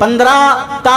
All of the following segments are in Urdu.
15 ta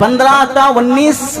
15 ta 19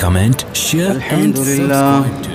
comment, share and subscribe to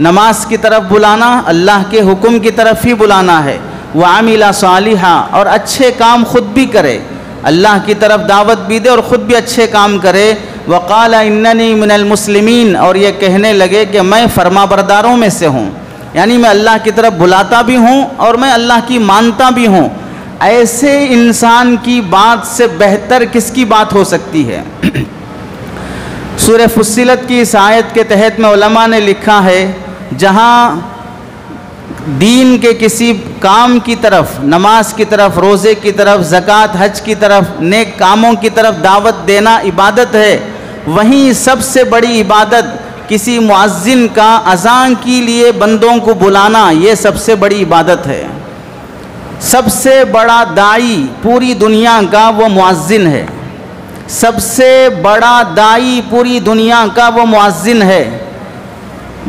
نماز کی طرف بلانا، اللہ کے حکم کی طرف ہی بلانا ہے۔ وَعَمِلَ صَالِحًا، اور اچھے کام خود بھی کرے، اللہ کی طرف دعوت بھی دے اور خود بھی اچھے کام کرے۔ وَقَالَ إِنَّنِي مِنَ الْمُسْلِمِينَ، اور یہ کہنے لگے کہ میں فرما برداروں میں سے ہوں، یعنی میں اللہ کی طرف بلاتا بھی ہوں اور میں اللہ کی مانتا بھی ہوں۔ ایسے انسان کی بات سے بہتر کس کی بات ہو سکتی ہے؟ سورہ فصلت کی اس آیت کے تحت میں علماء نے لکھا ہے، جہاں دین کے کسی کام کی طرف، نماز کی طرف، روزے کی طرف، زکوٰۃ، حج کی طرف، نیک کاموں کی طرف دعوت دینا عبادت ہے، وہیں سب سے بڑی عبادت کسی مؤذن کا اذان کے لیے بندوں کو بلانا، یہ سب سے بڑی عبادت ہے۔ سب سے بڑا داعی پوری دنیا کا وہ مؤذن ہے، سب سے بڑا داعی پوری دنیا کا وہ مؤذن ہے۔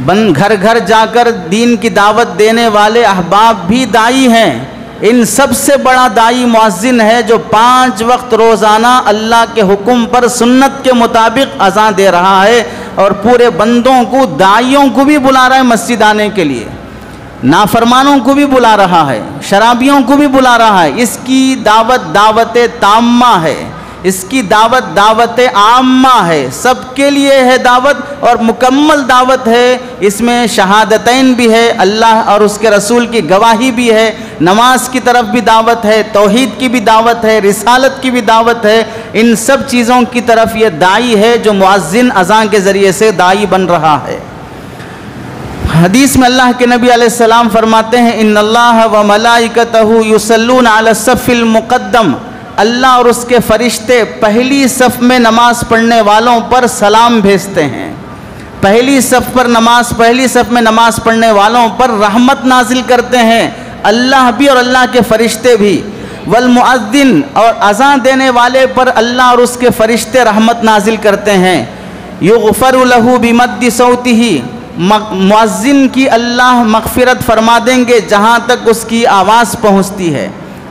گھر گھر جا کر دین کی دعوت دینے والے احباب بھی داعی ہیں، ان سب سے بڑا داعی مؤذن ہے جو 5 وقت روزانہ اللہ کے حکم پر سنت کے مطابق اذان دے رہا ہے اور پورے بندوں کو، داعیوں کو بھی بلا رہا ہے مسجد آنے کے لیے، نافرمانوں کو بھی بلا رہا ہے، شرابیوں کو بھی بلا رہا ہے۔ اس کی دعوت دعوت تامہ ہے، اس کی دعوت دعوت عامہ ہے، سب کے لیے ہے دعوت اور مکمل دعوت ہے۔ اس میں شہادتین بھی ہے، اللہ اور اس کے رسول کی گواہی بھی ہے، نماز کی طرف بھی دعوت ہے، توحید کی بھی دعوت ہے، رسالت کی بھی دعوت ہے۔ ان سب چیزوں کی طرف یہ داعی ہے جو مؤذن اذان کے ذریعے سے داعی بن رہا ہے۔ حدیث میں اللہ کے نبی علیہ السلام فرماتے ہیں، ان اللہ و ملائکتہ یصلون علی الصف المقدم، اللہ اور اس کے فرشتے پہلی صف میں نماز پڑھنے والوں پر سلام بھیجتے ہیں، پہلی صف میں نماز پڑھنے والوں پر رحمت نازل کرتے ہیں، اللہ بھی اور اللہ کے فرشتے بھی۔ والمؤذن، اور اذان دینے والے پر اللہ اور اس کے فرشتے رحمت نازل کرتے ہیں۔ یغفر لہ بمد صوتہ، مؤذن کی اللہ مغفرت فرما دیں گے جہاں تک اس کی آواز پہنچتی ہے،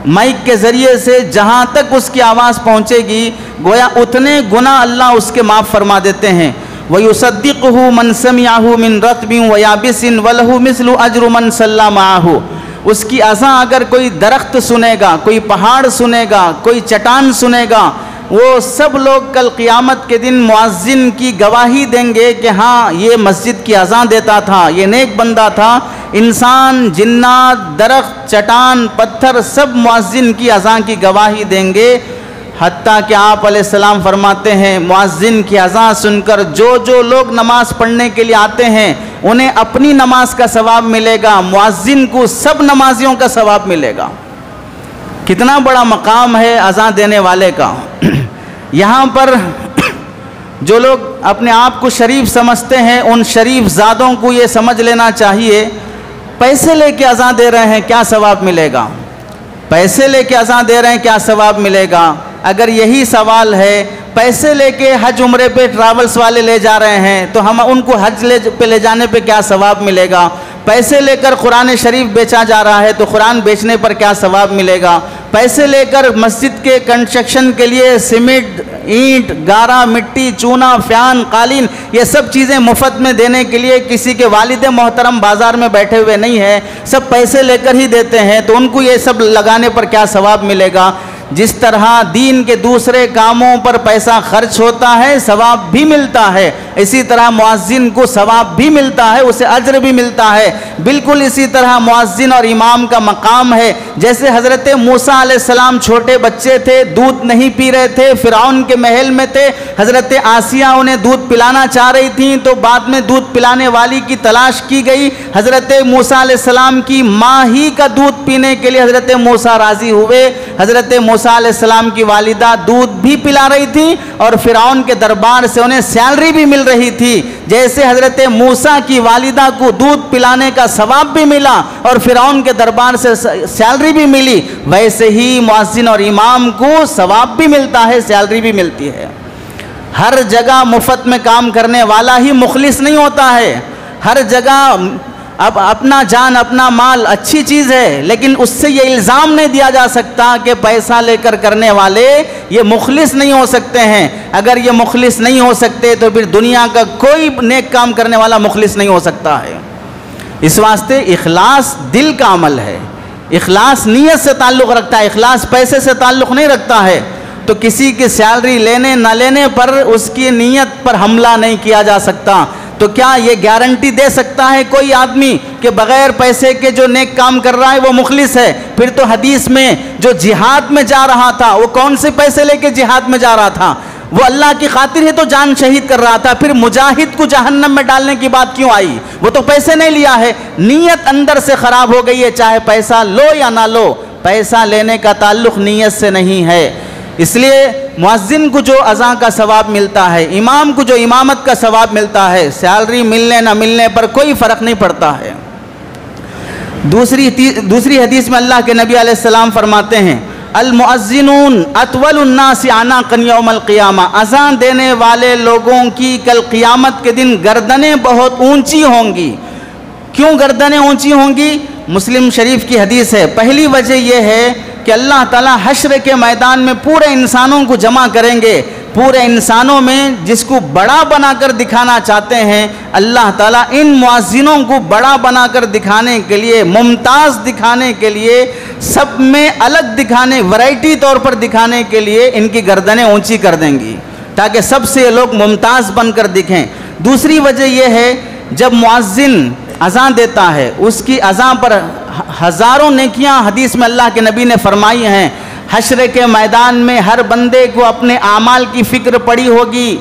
مائک کے ذریعے سے جہاں تک اس کی آواز پہنچے گی گویا اتنے گناہ اللہ اس کے معاف فرما دیتے ہیں۔ وَيُصَدِّقُهُ مَنْ سَمِعَهُ مِنْ رَطْبٍ وَيَابِسٍ وَلَهُ مِثْلُ أَجْرُ مَنْ صَلَّى مَعَهُ، اس کی اذان اگر کوئی درخت سنے گا، کوئی پہاڑ سنے گا، کوئی چٹان سنے گا، وہ سب لوگ کل قیامت کے دن مؤذن کی گواہی دیں گے کہ ہاں یہ مسجد کی اذان دیتا تھا، یہ نیک بندہ تھا۔ انسان، جنات، درخت، چٹان، پتھر سب مؤذن کی اذان کی گواہی دیں گے، حتیٰ کہ آپ علیہ السلام فرماتے ہیں مؤذن کی اذان سن کر جو لوگ نماز پڑھنے کے لیے آتے ہیں انہیں اپنی نماز کا ثواب ملے گا، مؤذن کو سب نمازیوں کا ثواب ملے گا۔ کتنا بڑا مقام ہے اذان دینے والے کا۔ یہاں پر جو لوگ اپنے آپ کو شریف سمجھتے ہیں ان شریف زادوں کو یہ سمجھ لینا چاہیے، پیسے لے کے اذان دے رہے ہیں کیا ثواب ملے گا، پیسے لے کے اذان دے رہے ہیں کیا ثواب ملے گا۔ اگر یہی سوال ہے پیسے لے کے حج عمرے پہ ٹریولز والے لے جا رہے ہیں تو ہم ان کو حج پہ لے جانے پہ کیا ثواب ملے گا، پیسے لے کر قرآن شریف بیچا جا رہا ہے تو قرآن بیچنے پر کیا ثواب ملے گا، پیسے لے کر مسجد کے کنسٹرکشن کے لیے سیمنٹ، اینٹ، گارا، مٹی، چونا، فیان، قالین یہ سب چیزیں مفت میں دینے کے لیے کسی کے والد محترم بازار میں بیٹھے ہوئے نہیں ہیں، سب پیسے لے کر ہی دیتے ہیں، تو ان کو یہ سب لگانے پر کیا ثواب ملے گا۔ جس طرح دین کے دوسرے کاموں پر پیسہ خرچ ہوتا ہے ثواب بھی ملتا ہے، اسی طرح مؤذن کو ثواب بھی ملتا ہے، اسے اجر بھی ملتا ہے۔ بالکل اسی طرح مؤذن اور امام کا مقام ہے، جیسے حضرت موسیٰ علیہ السلام چھوٹے بچے تھے، دودھ نہیں پی رہے تھے، فرعون کے محل میں تھے، حضرت آسیہ انہیں دودھ پلانا چاہ رہی تھیں تو بعد میں دودھ پلانے والی کی تلاش کی گئی، حضرت موسیٰ علیہ السلام کی ماں ہی کا دودھ پینے کے لیے حضرت موسیٰ راضی ہوئے، حضرت موسیٰ علیہ السلام کی والدہ دودھ بھی پلا رہی تھی اور فرعون کے دربار سے انہیں سیلری بھی مل رہی تھی، جیسے حضرت موسیٰ کی والدہ کو دودھ پلانے کا ثواب بھی ملا اور فرعون کے دربار سے سیلری بھی ملی، ویسے ہی مؤذن اور امام کو ثواب بھی ملتا ہے، سیلری بھی ملتی ہے۔ ہر جگہ مفت میں کام کرنے والا ہی مخلص نہیں ہوتا ہے، ہر جگہ اب اپنا جان اپنا مال اچھی چیز ہے، لیکن اس سے یہ الزام نہیں دیا جا سکتا کہ پیسہ لے کر کرنے والے یہ مخلص نہیں ہو سکتے ہیں۔ اگر یہ مخلص نہیں ہو سکتے تو پھر دنیا کا کوئی نیک کام کرنے والا مخلص نہیں ہو سکتا ہے۔ اس واسطے اخلاص دل کا عمل ہے، اخلاص نیت سے تعلق رکھتا ہے، اخلاص پیسے سے تعلق نہیں رکھتا ہے۔ تو کسی کی سیلری لینے نہ لینے پر اس کی نیت پر حملہ نہیں کیا جا سکتا۔ تو کیا یہ گارنٹی دے سکتا ہے کوئی آدمی کہ بغیر پیسے کے جو نیک کام کر رہا ہے وہ مخلص ہے؟ پھر تو حدیث میں جو جہاد میں جا رہا تھا وہ کون سے پیسے لے کے جہاد میں جا رہا تھا؟ وہ اللہ کی خاطر ہی تو جان شہید کر رہا تھا، پھر مجاہد کو جہنم میں ڈالنے کی بات کیوں آئی؟ وہ تو پیسے نہیں لیا ہے، نیت اندر سے خراب ہو گئی ہے، چاہے پیسہ لو یا نہ لو، پیسہ لینے کا تعلق نیت سے نہیں ہے۔ اس لیے مؤذن کو جو اذان کا ثواب ملتا ہے، امام کو جو امامت کا ثواب ملتا ہے، سیلری ملنے نہ ملنے پر کوئی فرق نہیں پڑتا ہے۔ دوسری حدیث میں اللہ کے نبی علیہ السلام فرماتے ہیں المؤذنون اطول الناس عناقا یوم القیامہ، اذان دینے والے لوگوں کی کل قیامت کے دن گردنیں بہت اونچی ہوں گی۔ کیوں گردنیں اونچی ہوں گی؟ مسلم شریف کی حدیث ہے۔ پہلی وجہ یہ ہے کہ اللہ تعالیٰ حشر کے میدان میں پورے انسانوں کو جمع کریں گے، پورے انسانوں میں جس کو بڑا بنا کر دکھانا چاہتے ہیں، اللہ تعالیٰ ان مؤذنوں کو بڑا بنا کر دکھانے کے لیے، ممتاز دکھانے کے لیے، سب میں الگ دکھانے، ورائٹی طور پر دکھانے کے لیے ان کی گردنیں اونچی کر دیں گی تاکہ سب سے یہ لوگ ممتاز بن کر دکھیں۔ دوسری وجہ یہ ہے جب مؤذن اذان دیتا ہے اس کی اذان پر ہزاروں نیکیاں حدیث میں اللہ کے نبی نے فرمائی ہیں۔ حشر کے میدان میں ہر بندے کو اپنے اعمال کی فکر پڑی ہوگی،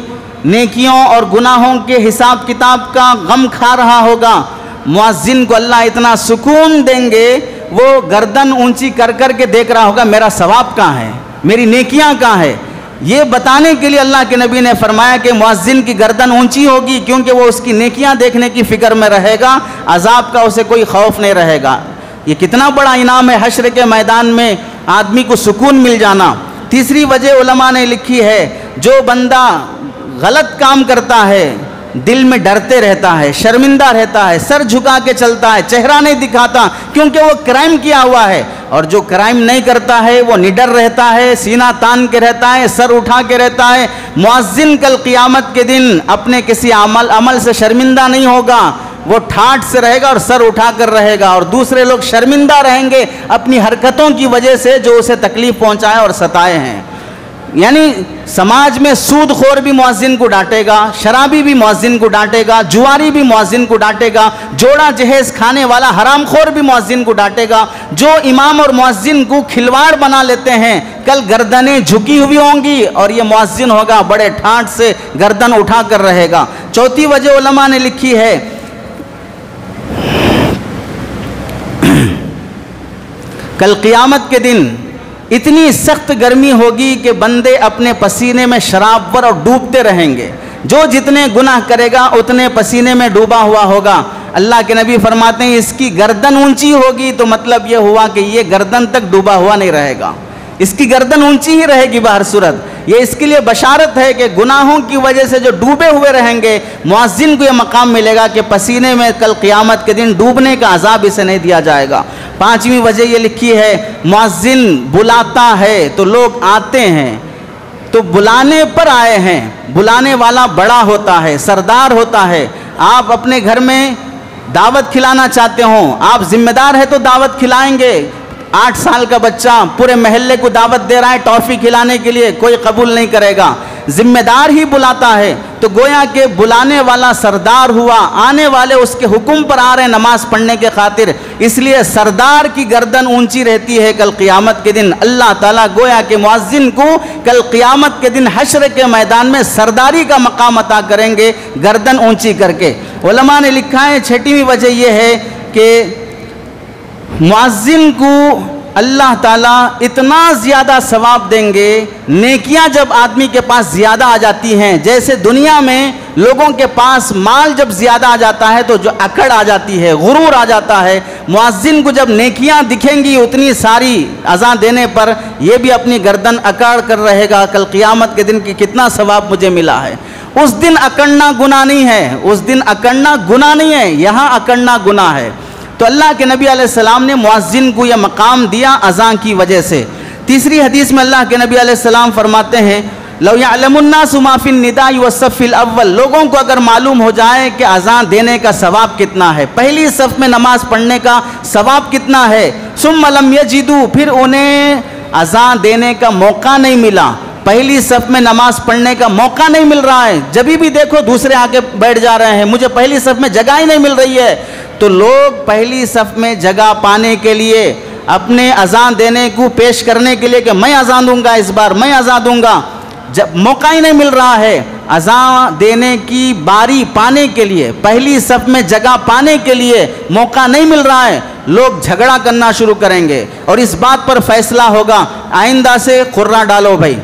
نیکیوں اور گناہوں کے حساب کتاب کا غم کھا رہا ہوگا۔ مؤذن کو اللہ اتنا سکون دیں گے، وہ گردن اونچی کر کر کے دیکھ رہا ہوگا میرا ثواب کہاں ہے، میری نیکیاں کہاں ہے۔ یہ بتانے کے لیے اللہ کے نبی نے فرمایا کہ مؤذن کی گردن اونچی ہوگی کیونکہ وہ اس کی نیکیاں دیکھنے کی فکر میں رہے گا، عذاب کا اسے کوئی خوف نہیں رہے گا۔ یہ کتنا بڑا انعام ہے حشر کے میدان میں آدمی کو سکون مل جانا۔ تیسری وجہ علماء نے لکھی ہے جو بندہ غلط کام کرتا ہے دل میں ڈرتے رہتا ہے، شرمندہ رہتا ہے، سر جھکا کے چلتا ہے، چہرہ نہیں دکھاتا کیونکہ وہ کرائم کیا ہوا ہے، اور جو کرائم نہیں کرتا ہے وہ نڈر رہتا ہے، سینہ تان کے رہتا ہے، سر اٹھا کے رہتا ہے۔ مؤذن کل قیامت کے دن اپنے کسی عمل سے شرمندہ نہیں ہوگا، وہ ٹھاٹ سے رہے گا اور سر اٹھا کر رہے گا، اور دوسرے لوگ شرمندہ رہیں گے اپنی حرکتوں کی وجہ سے جو اسے تکلیف پہنچائے اور ستائے ہیں۔ یعنی سماج میں سود خور بھی مؤذن کو ڈانٹے گا، شرابی بھی مؤذن کو ڈانٹے گا، جواری بھی مؤذن کو ڈانٹے گا، جوڑا جہیز کھانے والا حرام خور بھی مؤذن کو ڈانٹے گا۔ جو امام اور مؤذن کو کھلواڑ بنا لیتے ہیں کل گردنیں جھکی ہوئی ہوں گی، اور یہ مؤذن ہوگا بڑے ٹھاٹ سے گردن اٹھا کر رہے گا۔ چوتھی وجہ علماء نے لکھی ہے کل قیامت کے دن اتنی سخت گرمی ہوگی کہ بندے اپنے پسینے میں شراب پر اور ڈوبتے رہیں گے، جو جتنے گناہ کرے گا اتنے پسینے میں ڈوبا ہوا ہوگا۔ اللہ کے نبی فرماتے ہیں اس کی گردن اونچی ہوگی تو مطلب یہ ہوا کہ یہ گردن تک ڈوبا ہوا نہیں رہے گا، اس کی گردن اونچی ہی رہے گی بہر صورت۔ یہ اس کے لیے بشارت ہے کہ گناہوں کی وجہ سے جو ڈوبے ہوئے رہیں گے مؤذن کو یہ مقام ملے گا کہ پسینے میں کل قیامت کے دن ڈوبنے کا عذاب اسے نہیں دیا جائے گا۔ پانچویں وجہ یہ لکھی ہے مؤذن بلاتا ہے تو لوگ آتے ہیں، تو بلانے پر آئے ہیں، بلانے والا بڑا ہوتا ہے، سردار ہوتا ہے۔ آپ اپنے گھر میں دعوت کھلانا چاہتے ہوں، آپ ذمہ دار ہیں تو دعوت کھلائیں گے۔ 8 سال کا بچہ پورے محلے کو دعوت دے رہا ہے ٹافی کھلانے کے لیے، کوئی قبول نہیں کرے گا، ذمہ دار ہی بلاتا ہے۔ تو گویا کہ بلانے والا سردار ہوا، آنے والے اس کے حکم پر آ رہے ہیں نماز پڑھنے کے خاطر، اس لیے سردار کی گردن اونچی رہتی ہے کل قیامت کے دن۔ اللہ تعالیٰ گویا کہ مؤذن کو کل قیامت کے دن حشر کے میدان میں سرداری کا مقام عطا کریں گے گردن اونچی کر کے۔ علماء نے لکھا ہے 6ویں وجہ یہ ہے کہ مؤذن کو اللہ تعالیٰ اتنا زیادہ ثواب دیں گے، نیکیاں جب آدمی کے پاس زیادہ آ جاتی ہیں، جیسے دنیا میں لوگوں کے پاس مال جب زیادہ آ جاتا ہے تو جو اکڑ آ جاتی ہے، غرور آ جاتا ہے، مؤذن کو جب نیکیاں دکھیں گی اتنی ساری اذان دینے پر یہ بھی اپنی گردن اکاڑ کر رہے گا کل قیامت کے دن کہ کتنا ثواب مجھے ملا ہے۔ اس دن اکڑنا گناہ نہیں ہے، اس دن اکڑنا گناہ نہیں ہے، یہاں اکڑنا گناہ ہے۔ تو اللہ کے نبی علیہ السلام نے مؤذن کو یہ مقام دیا اذان کی وجہ سے۔ تیسری حدیث میں اللہ کے نبی علیہ السلام فرماتے ہیں لو یعلم الناس ما فی النداء والصف الاول، لوگوں کو اگر معلوم ہو جائے کہ اذان دینے کا ثواب کتنا ہے، پہلی صف میں نماز پڑھنے کا ثواب کتنا ہے، ثم لم یجدوا، پھر انہیں اذان دینے کا موقع نہیں ملا، پہلی صف میں نماز پڑھنے کا موقع نہیں مل رہا ہے، جبھی بھی دیکھو دوسرے آگے بیٹھ جا رہے ہیں، مجھے پہلی صف میں جگہ ہی نہیں مل رہی ہے، تو لوگ پہلی صف میں جگہ پانے کے لیے، اپنے اذان دینے کو پیش کرنے کے لیے کہ میں اذان دوں گا، اس بار میں اذان دوں گا، جب موقع ہی نہیں مل رہا ہے اذان دینے کی باری پانے کے لیے، پہلی صف میں جگہ پانے کے لیے موقع نہیں مل رہا ہے، لوگ جھگڑا کرنا شروع کریں گے، اور اس بات پر فیصلہ ہوگا آئندہ سے قرہ ڈالو بھائی،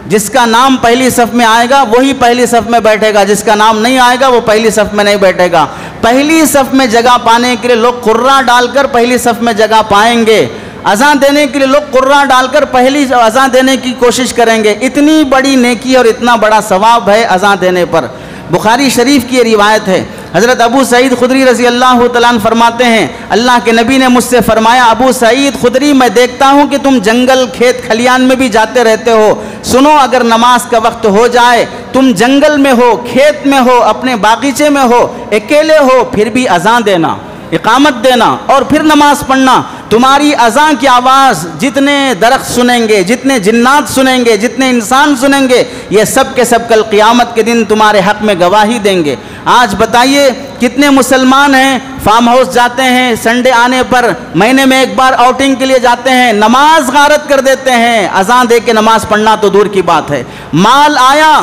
جس کا نام پہلی صف میں آئے گا وہی پہلی صف میں بیٹھے گا، جس کا نام نہیں آئے گا وہ پہلی صف میں نہیں بیٹھے گا۔ پہلی صف میں جگہ پانے کے لیے لوگ قرہ ڈال کر پہلی صف میں جگہ پائیں گے، اذان دینے کے لیے لوگ قرہ ڈال کر پہلی اذان دینے کی کوشش کریں گے۔ اتنی بڑی نیکی اور اتنا بڑا ثواب ہے اذان دینے پر۔ بخاری شریف کی یہ روایت ہے، حضرت ابو سعید خدری رضی اللہ تعالیٰ عنہ فرماتے ہیں، اللہ کے نبی نے مجھ سے فرمایا، ابو سعید خدری میں دیکھتا ہوں کہ تم جنگل کھیت کھلیان میں بھی جاتے رہتے ہو، سنو اگر نماز کا وقت ہو جائے، تم جنگل میں ہو، کھیت میں ہو، اپنے باغیچے میں ہو، اکیلے ہو، پھر بھی اذان دینا، اقامت دینا اور پھر نماز پڑھنا، تمہاری اذان کی آواز جتنے درخت سنیں گے، جتنے جنات سنیں گے، جتنے انسان سنیں گے، یہ سب کے سب کل قیامت کے دن تمہارے حق میں گواہی دیں گے۔ آج بتائیے کتنے مسلمان ہیں فارم ہاؤس جاتے ہیں، سنڈے آنے پر مہینے میں ایک بار آؤٹنگ کے لیے جاتے ہیں، نماز غارت کر دیتے ہیں، اذان دے کے نماز پڑھنا تو دور کی بات ہے، مال آیا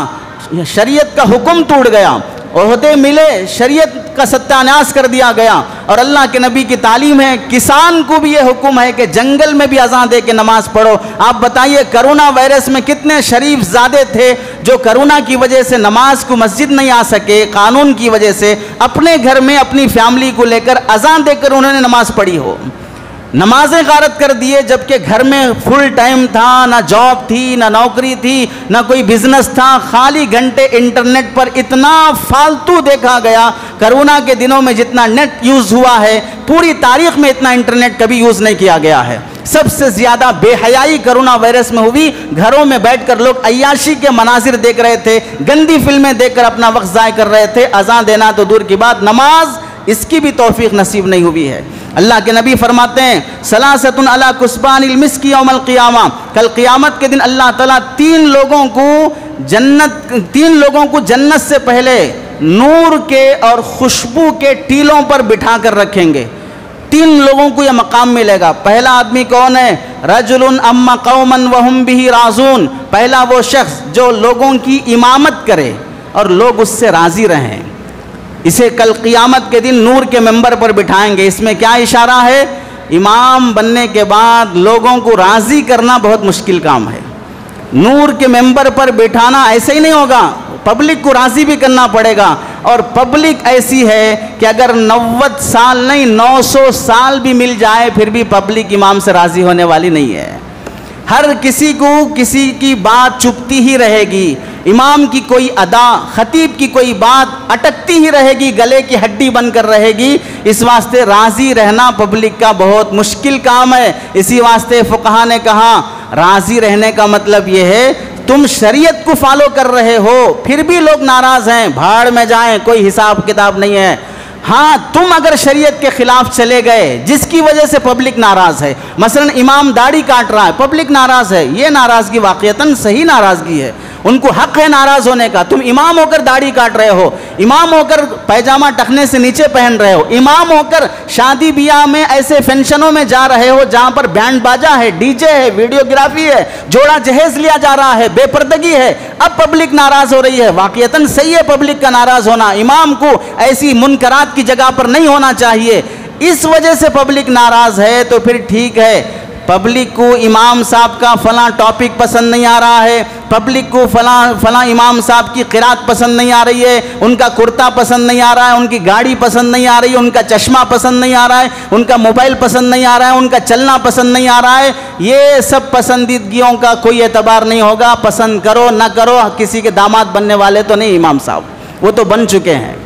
شریعت کا حکم ٹوٹ گیا، عہدے ملے شریعت کا ستیاناش کر دیا گیا، اور اللہ کے نبی کی تعلیم ہے کسان کو بھی یہ حکم ہے کہ جنگل میں بھی اذان دے کے نماز پڑھو۔ آپ بتائیے کرونا وائرس میں کتنے شریف زادے تھے جو کرونا کی وجہ سے نماز کو مسجد نہیں آ سکے، قانون کی وجہ سے اپنے گھر میں اپنی فیملی کو لے کر اذان دے کر انہوں نے نماز پڑھی ہو، نمازیں غارت کر دیے، جبکہ گھر میں فل ٹائم تھا، نہ جاب تھی، نہ نوکری تھی، نہ کوئی بزنس تھا، خالی گھنٹے انٹرنیٹ پر اتنا فالتو دیکھا گیا۔ کرونا کے دنوں میں جتنا نیٹ یوز ہوا ہے پوری تاریخ میں اتنا انٹرنیٹ کبھی یوز نہیں کیا گیا ہے۔ سب سے زیادہ بے حیائی کرونا وائرس میں ہوئی، گھروں میں بیٹھ کر لوگ عیاشی کے مناظر دیکھ رہے تھے، گندی فلمیں دیکھ کر اپنا وقت ضائع کر رہے تھے، اذان دینا تو دور کی بات، نماز اس کی بھی توفیق نصیب نہیں ہوئی ہے۔ اللہ کے نبی فرماتے ہیں ثلاثۃ علی کسبان المسک یوم القیامہ، کل قیامت کے دن اللہ تعالیٰ تین لوگوں کو جنت سے پہلے نور کے اور خوشبو کے ٹیلوں پر بٹھا کر رکھیں گے، تین لوگوں کو یہ مقام ملے گا۔ پہلا آدمی کون ہے؟ رجل اما قوما وهم به راضون، پہلا وہ شخص جو لوگوں کی امامت کرے اور لوگ اس سے راضی رہیں، اسے کل قیامت کے دن نور کے ممبر پر بٹھائیں گے۔ اس میں کیا اشارہ ہے؟ امام بننے کے بعد لوگوں کو راضی کرنا بہت مشکل کام ہے، نور کے ممبر پر بٹھانا ایسے ہی نہیں ہوگا، پبلک کو راضی بھی کرنا پڑے گا، اور پبلک ایسی ہے کہ اگر 90 سال نہیں 900 سال بھی مل جائے پھر بھی پبلک امام سے راضی ہونے والی نہیں ہے، ہر کسی کو کسی کی بات چپتی ہی رہے گی، امام کی کوئی ادا، خطیب کی کوئی بات اٹکتی ہی رہے گی، گلے کی ہڈی بن کر رہے گی۔ اس واسطے راضی رہنا پبلک کا بہت مشکل کام ہے۔ اسی واسطے فقہا نے کہا راضی رہنے کا مطلب یہ ہے تم شریعت کو فالو کر رہے ہو پھر بھی لوگ ناراض ہیں، بھاڑ میں جائیں، کوئی حساب کتاب نہیں ہے۔ ہاں تم اگر شریعت کے خلاف چلے گئے جس کی وجہ سے پبلک ناراض ہے، مثلا امام داڑھی کاٹ رہا ہے، پبلک ناراض ہے، یہ ناراضگی واقعتاً صحیح ناراضگی ہے، ان کو حق ہے ناراض ہونے کا۔ تم امام ہو کر داڑھی کاٹ رہے ہو، امام ہو کر پیجامہ ٹخنے سے نیچے پہن رہے ہو، امام ہو کر شادی بیاہ میں ایسے فنکشنوں میں جا رہے ہو جہاں پر بینڈ باجا ہے، ڈی جے ہے، ویڈیوگرافی ہے، جوڑا جہیز لیا جا رہا ہے، بے پردگی ہے، اب پبلک ناراض ہو رہی ہے۔ واقعتاً صحیح ہے پبلک کا ناراض ہونا، امام کو ایسی منکرات کی جگہ پر نہیں ہونا چاہیے، اس وجہ سے پبلک ناراض ہے تو پھر ٹھیک ہے۔ پبلک کو امام صاحب کا فلاں ٹاپک پسند نہیں آ رہا ہے، پبلک کو فلاں امام صاحب کی قرات پسند نہیں آ رہی ہے، ان کا کرتا پسند نہیں آ رہا ہے، ان کی گاڑی پسند نہیں آ رہی ہے، ان کا چشمہ پسند نہیں آ رہا ہے، ان کا موبائل پسند نہیں آ رہا ہے، ان کا چلنا پسند نہیں آ رہا ہے، یہ سب پسندیدگیوں کا کوئی اعتبار نہیں ہوگا، پسند کرو نہ کرو، کسی کے داماد بننے والے تو نہیں امام صاحب، وہ تو بن چکے ہیں،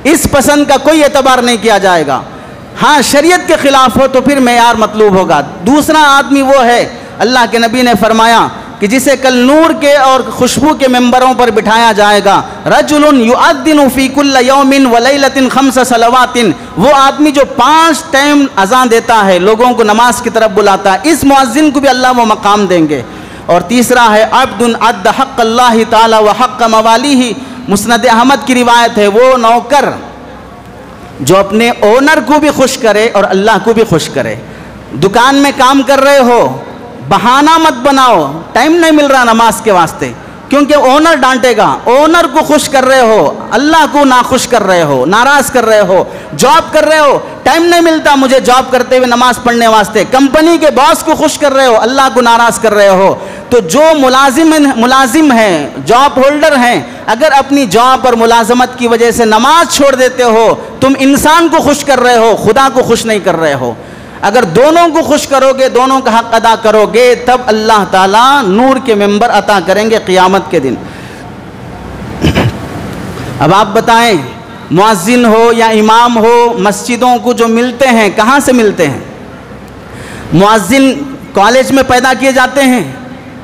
اس پسند کا کوئی اعتبار نہیں کیا جائے گا۔ ہاں شریعت کے خلاف ہو تو پھر معیار مطلوب ہوگا۔ دوسرا آدمی وہ ہے، اللہ کے نبی نے فرمایا کہ جسے کل نور کے اور خوشبو کے ممبروں پر بٹھایا جائے گا. رجل یؤذن فی کل یوم ولیلۃ 5 صلوات، وہ آدمی جو 5 ٹائم اذان دیتا ہے، لوگوں کو نماز کی طرف بلاتا ہے، اس مؤذن کو بھی اللہ وہ مقام دیں گے. اور تیسرا ہے عبد اد حق اللہ تعالی و حق موالیہ، مسند احمد کی روایت ہے، وہ نوکر جو اپنے اونر کو بھی خوش کرے اور اللہ کو بھی خوش کرے. دکان میں کام کر رہے ہو، بہانہ مت بناؤ ٹائم نہیں مل رہا نماز کے واسطے، کیونکہ اونر ڈانٹے گا. اونر کو خوش کر رہے ہو، اللہ کو ناخوش کر رہے ہو، ناراض کر رہے ہو. جاب کر رہے ہو، ٹائم نہیں ملتا مجھے جاب کرتے ہوئے نماز پڑھنے واسطے، کمپنی کے باس کو خوش کر رہے ہو، اللہ کو ناراض کر رہے ہو. تو جو ملازم ہیں، جاب ہولڈر ہیں، اگر اپنی جاب اور ملازمت کی وجہ سے نماز چھوڑ دیتے ہو، تم انسان کو خوش کر رہے ہو، خدا کو خوش نہیں کر رہے ہو. اگر دونوں کو خوش کرو گے، دونوں کا حق ادا کرو گے، تب اللہ تعالیٰ نور کے ممبر عطا کریں گے قیامت کے دن. اب آپ بتائیں، مؤذن ہو یا امام ہو، مسجدوں کو جو ملتے ہیں کہاں سے ملتے ہیں؟ مؤذن کالج میں پیدا کیے جاتے ہیں،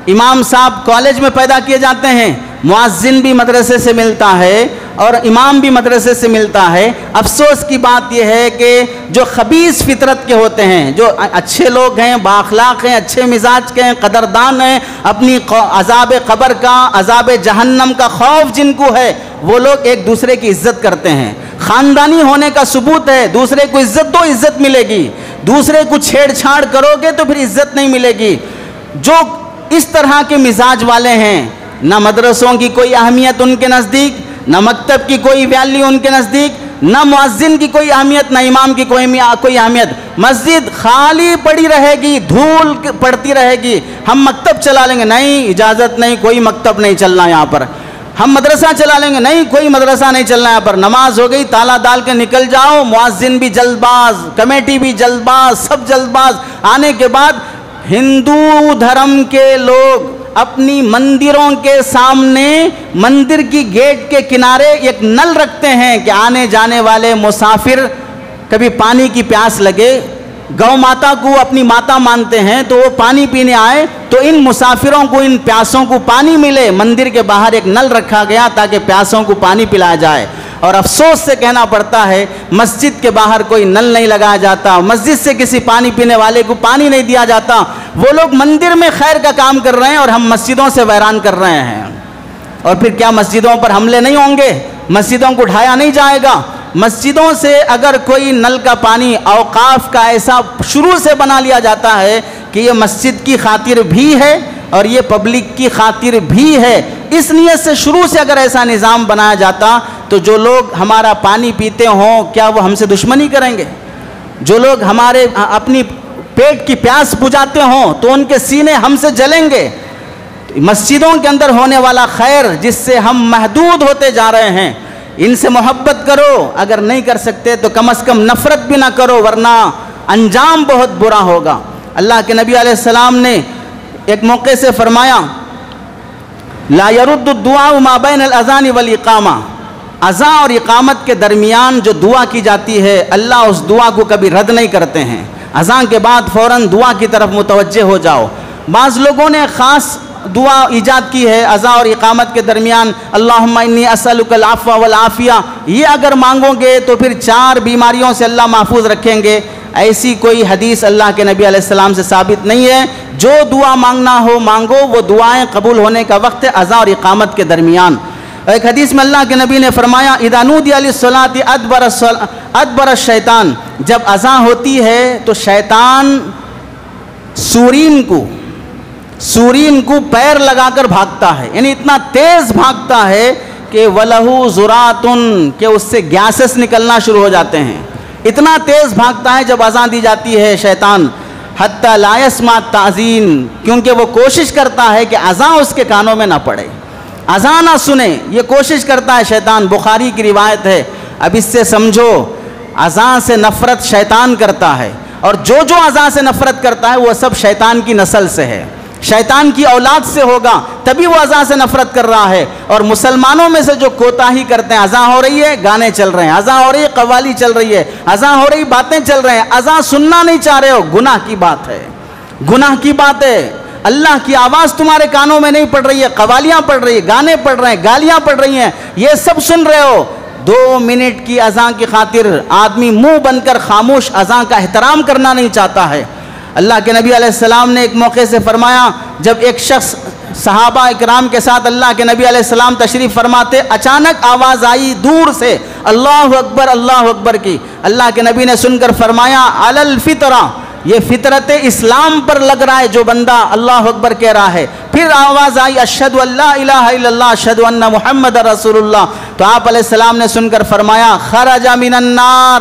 امام صاحب کالج میں پیدا کیے جاتے ہیں، مؤذن بھی مدرسے سے ملتا ہے اور امام بھی مدرسے سے ملتا ہے. افسوس کی بات یہ ہے کہ جو خبیث فطرت کے ہوتے ہیں، جو اچھے لوگ ہیں، بااخلاق ہیں، اچھے مزاج کے ہیں، قدردان ہیں، اپنی عذاب قبر کا، عذاب جہنم کا خوف جن کو ہے، وہ لوگ ایک دوسرے کی عزت کرتے ہیں. خاندانی ہونے کا ثبوت ہے، دوسرے کو عزت دو عزت ملے گی، دوسرے کو چھیڑ چھاڑ کرو گے تو پھر عزت نہیں ملے گی. جو اس طرح کے مزاج والے ہیں، نہ مدرسوں کی کوئی اہمیت ان کے نزدیک، نہ مکتب کی کوئی ویلیو ان کے نزدیک، نہ مؤذن کی کوئی اہمیت، نہ امام کی کوئی اہمیت. مسجد خالی پڑی رہے گی، دھول پڑتی رہے گی، ہم مکتب چلا لیں گے، نہیں اجازت نہیں، کوئی مکتب نہیں چلنا یہاں پر. ہم مدرسہ چلا لیں گے، نہیں کوئی مدرسہ نہیں چلنا یہاں پر. نماز ہو گئی، تالا ڈال کے نکل جاؤ، مؤذن بھی جلد باز، کمیٹی بھی جلد باز، سب جلد باز. آنے کے بعد ہندو دھرم کے لوگ اپنی مندروں کے سامنے، مندر کی گیٹ کے کنارے ایک نل رکھتے ہیں کہ آنے جانے والے مسافر کبھی پانی کی پیاس لگے، گو ماتا کو اپنی ماتا مانتے ہیں تو وہ پانی پینے آئے تو ان مسافروں کو، ان پیاسوں کو پانی ملے. مندر کے باہر ایک نل رکھا گیا تاکہ پیاسوں کو پانی پلایا جائے. اور افسوس سے کہنا پڑتا ہے مسجد کے باہر کوئی نل نہیں لگایا جاتا، مسجد سے کسی پانی پینے والے کو پانی نہیں دیا جاتا. وہ لوگ مندر میں خیر کا کام کر رہے ہیں اور ہم مسجدوں سے ویران کر رہے ہیں. اور پھر کیا مسجدوں پر حملے نہیں ہوں گے؟ مسجدوں کو ڈھایا نہیں جائے گا؟ مسجدوں سے اگر کوئی نل کا پانی اوقاف کا ایسا شروع سے بنا لیا جاتا ہے کہ یہ مسجد کی خاطر بھی ہے اور یہ پبلک کی خاطر بھی ہے، اس نیت سے شروع سے اگر ایسا نظام بنایا جاتا تو جو لوگ ہمارا پانی پیتے ہوں کیا وہ ہم سے دشمنی کریں گے؟ جو لوگ ہمارے اپنی پیٹ کی پیاس بجھاتے ہوں تو ان کے سینے ہم سے جلیں گے. مسجدوں کے اندر ہونے والا خیر جس سے ہم محدود ہوتے جا رہے ہیں، ان سے محبت کرو، اگر نہیں کر سکتے تو کم از کم نفرت بھی نہ کرو، ورنہ انجام بہت برا ہوگا. اللہ کے نبی علیہ السلام نے ایک موقع سے فرمایا، لا يرد الدعاء ما بین الاذان والاقامہ، اذان اور اقامت کے درمیان جو دعا کی جاتی ہے اللہ اس دعا کو کبھی رد نہیں کرتے ہیں. اذان کے بعد فوراً دعا کی طرف متوجہ ہو جاؤ. بعض لوگوں نے خاص دعا ایجاد کی ہے اذان اور اقامت کے درمیان، اللہم انی اسألک العفو والعافیہ. یہ اگر مانگو گے تو پھر 4 بیماریوں سے اللہ محفوظ رکھیں گے. ایسی کوئی حدیث اللہ کے نبی علیہ السلام سے ثابت نہیں ہے. جو دعا مانگنا ہو مانگو، وہ دعائیں قبول ہونے کا وقت ہے اذان اور اقامت کے درمیان. ایک حدیث میں اللہ کے نبی نے فرمایا، اذا نودی للصلاۃ ادبر الشیطان، جب اذان ہوتی ہے تو شیطان سورین کو پیر لگا کر بھاگتا ہے، یعنی اتنا تیز بھاگتا ہے کہ وَلَهُ زُرَاتٌ، کہ اس سے گیسز نکلنا شروع ہو جاتے ہیں. اتنا تیز بھاگتا ہے جب اذان دی جاتی ہے شیطان، حتی لا يسمع التأذین، کیونکہ وہ کوشش کرتا ہے کہ اذان اس کے کانوں میں نہ پڑے، اذان نہ سنے، یہ کوشش کرتا ہے شیطان. بخاری کی روایت ہے. اب اس سے سمجھو اذان سے نفرت شیطان کرتا ہے، اور جو اذان سے نفرت کرتا ہے وہ سب شیطان کی نسل سے ہے، شیطان کی اولاد سے ہوگا، تبھی وہ اذان سے نفرت کر رہا ہے. اور مسلمانوں میں سے جو کوتاہی کرتے ہیں، اذان ہو رہی ہے گانے چل رہے ہیں، اذان ہو رہی ہے قوالی چل رہی ہے، اذان ہو رہی باتیں چل رہے ہیں، اذان سننا نہیں چاہ رہے ہو، گناہ کی بات ہے، گناہ کی بات ہے. اللہ کی آواز تمہارے کانوں میں نہیں پڑ رہی ہے، قوالیاں پڑھ رہی ہیں، گانے پڑھ رہے ہیں، گالیاں پڑھ رہی ہیں، یہ سب سن رہے ہو، 2 منٹ کی اذان کی خاطر آدمی منہ بن کر خاموش اذان کا احترام کرنا نہیں چاہتا ہے۔ اللہ کے نبی علیہ السلام نے ایک موقع سے فرمایا، جب ایک شخص صحابہ اکرام کے ساتھ اللہ کے نبی علیہ السلام تشریف فرماتے، اچانک آواز آئی دور سے اللہ اکبر کی۔ اللہ کے نبی نے سن کر فرمایا علی الفطرہ، یہ فطرت اسلام پر لگ رہا ہے جو بندہ اللہ اکبر کہہ رہا ہے۔ پھر آواز آئی اشہدو ان لا الہ الا اللہ اشہدو ان محمد رسول اللہ، تو آپ علیہ السلام نے سن کر فرمایا خرج من النار،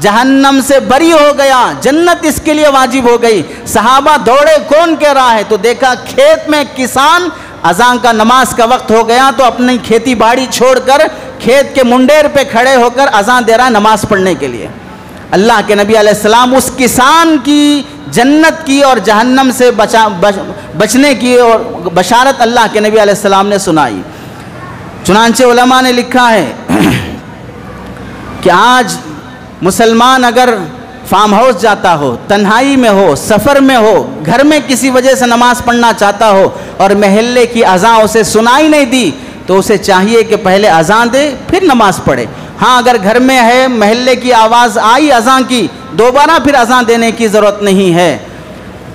جہنم سے بری ہو گیا، جنت اس کے لیے واجب ہو گئی۔ صحابہ دوڑے کون کہہ رہا ہے، تو دیکھا کھیت میں کسان اذان کا نماز کا وقت ہو گیا تو اپنی کھیتی باڑی چھوڑ کر کھیت کے منڈیر پہ کھڑے ہو کر اذان دے رہا ہے نماز پڑھنے کے لیے۔ اللہ کے نبی علیہ السلام اس کسان کی جنت کی اور جہنم سے بچنے کی اور بشارت اللہ کے نبی علیہ السلام نے سنائی۔ چنانچہ علماء نے لکھا ہے کہ آج مسلمان اگر فارم ہاؤس جاتا ہو، تنہائی میں ہو، سفر میں ہو، گھر میں کسی وجہ سے نماز پڑھنا چاہتا ہو اور محلے کی اذان اسے سنائی نہیں دی تو اسے چاہیے کہ پہلے اذان دے پھر نماز پڑھے۔ ہاں اگر گھر میں ہے، محلے کی آواز آئی اذان کی، دوبارہ پھر اذان دینے کی ضرورت نہیں ہے۔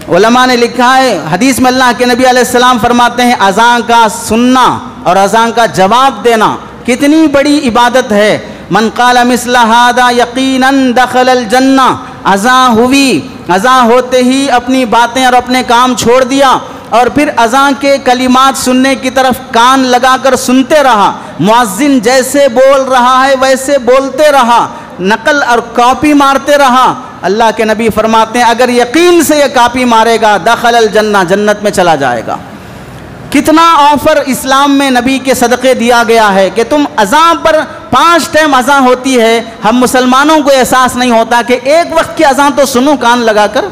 علماء نے لکھا ہے حدیث میں اللہ کے نبی علیہ السلام فرماتے ہیں اذان کا سننا اور اذان کا جواب دینا کتنی بڑی عبادت ہے۔ من قال مثل هذا یقینا دخل الجنہ، اذان ہوئی، اذان ہوتے ہی اپنی باتیں اور اپنے کام چھوڑ دیا اور پھر اذان کے کلمات سننے کی طرف کان لگا کر سنتے رہا، مؤذن جیسے بول رہا ہے ویسے بولتے رہا، نقل اور کاپی مارتے رہا۔ اللہ کے نبی فرماتے ہیں اگر یقین سے یہ کاپی مارے گا دخل الجنہ، جنت میں چلا جائے گا۔ کتنا آفر اسلام میں نبی کے صدقے دیا گیا ہے کہ تم اذان پر 5 ٹائم اذان ہوتی ہے، ہم مسلمانوں کو احساس نہیں ہوتا کہ ایک وقت کی اذان تو سنوں کان لگا کر،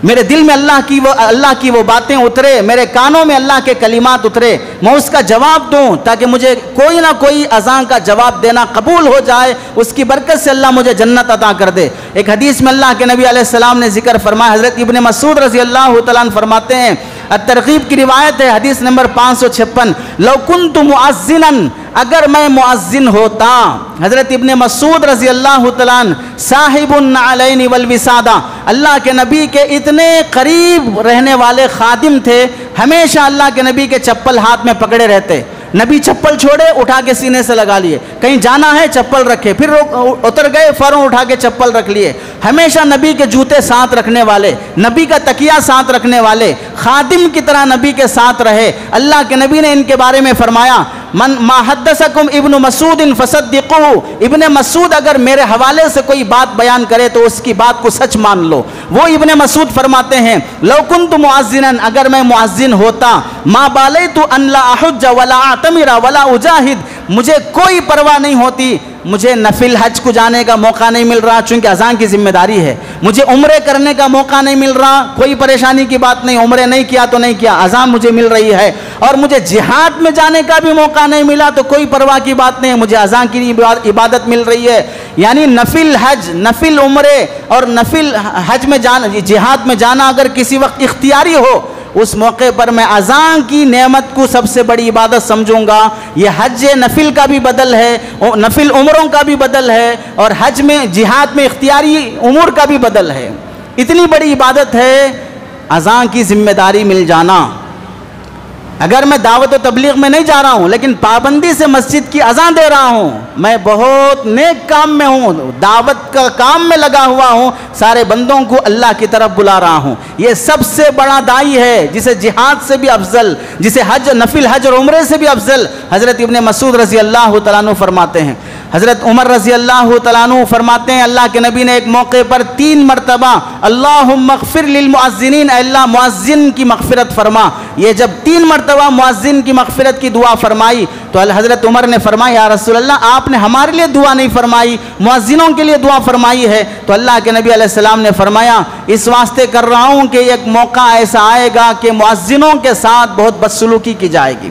میرے دل میں اللہ کی وہ باتیں اترے، میرے کانوں میں اللہ کے کلمات اترے، میں اس کا جواب دوں تاکہ مجھے کوئی نہ کوئی اذان کا جواب دینا قبول ہو جائے، اس کی برکت سے اللہ مجھے جنت عطا کر دے۔ ایک حدیث میں اللہ کے نبی علیہ السلام نے ذکر فرمایا، حضرت ابن مسعود رضی اللہ تعالیٰ عنہ فرماتے ہیں، الترغیب کی روایت ہے حدیث نمبر 556، لو کنت مؤذنا، اگر میں مؤذن ہوتا، حضرت ابن مسعود رضی اللہ تعالیٰ عنہ صاحب النعلین والوسادہ، اللہ کے نبی کے اتنے قریب رہنے والے خادم تھے، ہمیشہ اللہ کے نبی کے چپل ہاتھ میں پکڑے رہتے، نبی چپل چھوڑے اٹھا کے سینے سے لگا لیے، کہیں جانا ہے چپل رکھے، پھر اتر گئے فوراً اٹھا کے چپل رکھ لیے، ہمیشہ نبی کے جوتے ساتھ رکھنے والے، نبی کا تکیہ ساتھ رکھنے والے، خادم کی طرح نبی کے ساتھ رہے۔ اللہ کے نبی نے ان کے بارے میں فرمایا من ما حدثکم ابن مسعود فصدقوه، ابن مسعود اگر میرے حوالے سے کوئی بات بیان کرے تو اس کی بات کو سچ مان لو۔ وہ ابن مسعود فرماتے ہیں لو کنت مؤذنا، اگر میں مؤذن ہوتا، ما بالیت ان لا احج ولا اعتمر ولا اجاہد، مجھے کوئی پرواہ نہیں ہوتی، مجھے نفل حج کو جانے کا موقع نہیں مل رہا چونکہ اذان کی ذمہ داری ہے، مجھے عمرے کرنے کا موقع نہیں مل رہا، کوئی پریشانی کی بات نہیں، عمرے نہیں کیا تو نہیں کیا، اذان مجھے مل رہی ہے، اور مجھے جہاد میں جانے کا بھی موقع نہیں ملا تو کوئی پرواہ کی بات نہیں، مجھے اذان کی عبادت مل رہی ہے۔ یعنی نفل حج، نفل عمرے اور نفل حج میں جانا، جہاد میں جانا اگر کسی وقت اختیاری ہو، اس موقع پر میں اذان کی نعمت کو سب سے بڑی عبادت سمجھوں گا۔ یہ حج نفل کا بھی بدل ہے، نفل عمروں کا بھی بدل ہے، اور حج میں جہاد میں اختیاری امور کا بھی بدل ہے۔ اتنی بڑی عبادت ہے اذان کی ذمہ داری مل جانا۔ اگر میں دعوت و تبلیغ میں نہیں جا رہا ہوں لیکن پابندی سے مسجد کی اذان دے رہا ہوں، میں بہت نیک کام میں ہوں، دعوت کا کام میں لگا ہوا ہوں، سارے بندوں کو اللہ کی طرف بلا رہا ہوں۔ یہ سب سے بڑا داعی ہے، جسے جہاد سے بھی افضل، جسے حج، نفل حج اور عمرے سے بھی افضل حضرت ابن مسعود رضی اللہ تعالیٰ عنہ فرماتے ہیں۔ حضرت عمر رضی اللہ تعالیٰ عنہ فرماتے ہیں اللہ کے نبی نے ایک موقع پر 3 مرتبہ اللہم اغفر للمؤذنین، اے اللہ مؤذن کی مغفرت فرما۔ یہ جب 3 مرتبہ مؤذن کی مغفرت کی دعا فرمائی تو حضرت عمر نے فرمایا یا رسول اللہ آپ نے ہمارے لیے دعا نہیں فرمائی، مؤذنوں کے لیے دعا فرمائی ہے۔ تو اللہ کے نبی علیہ السلام نے فرمایا اس واسطے کر رہا ہوں کہ ایک موقع ایسا آئے گا کہ مؤذنوں کے ساتھ بہت بدسلوکی کی جائے گی،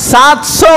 700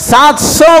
700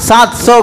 700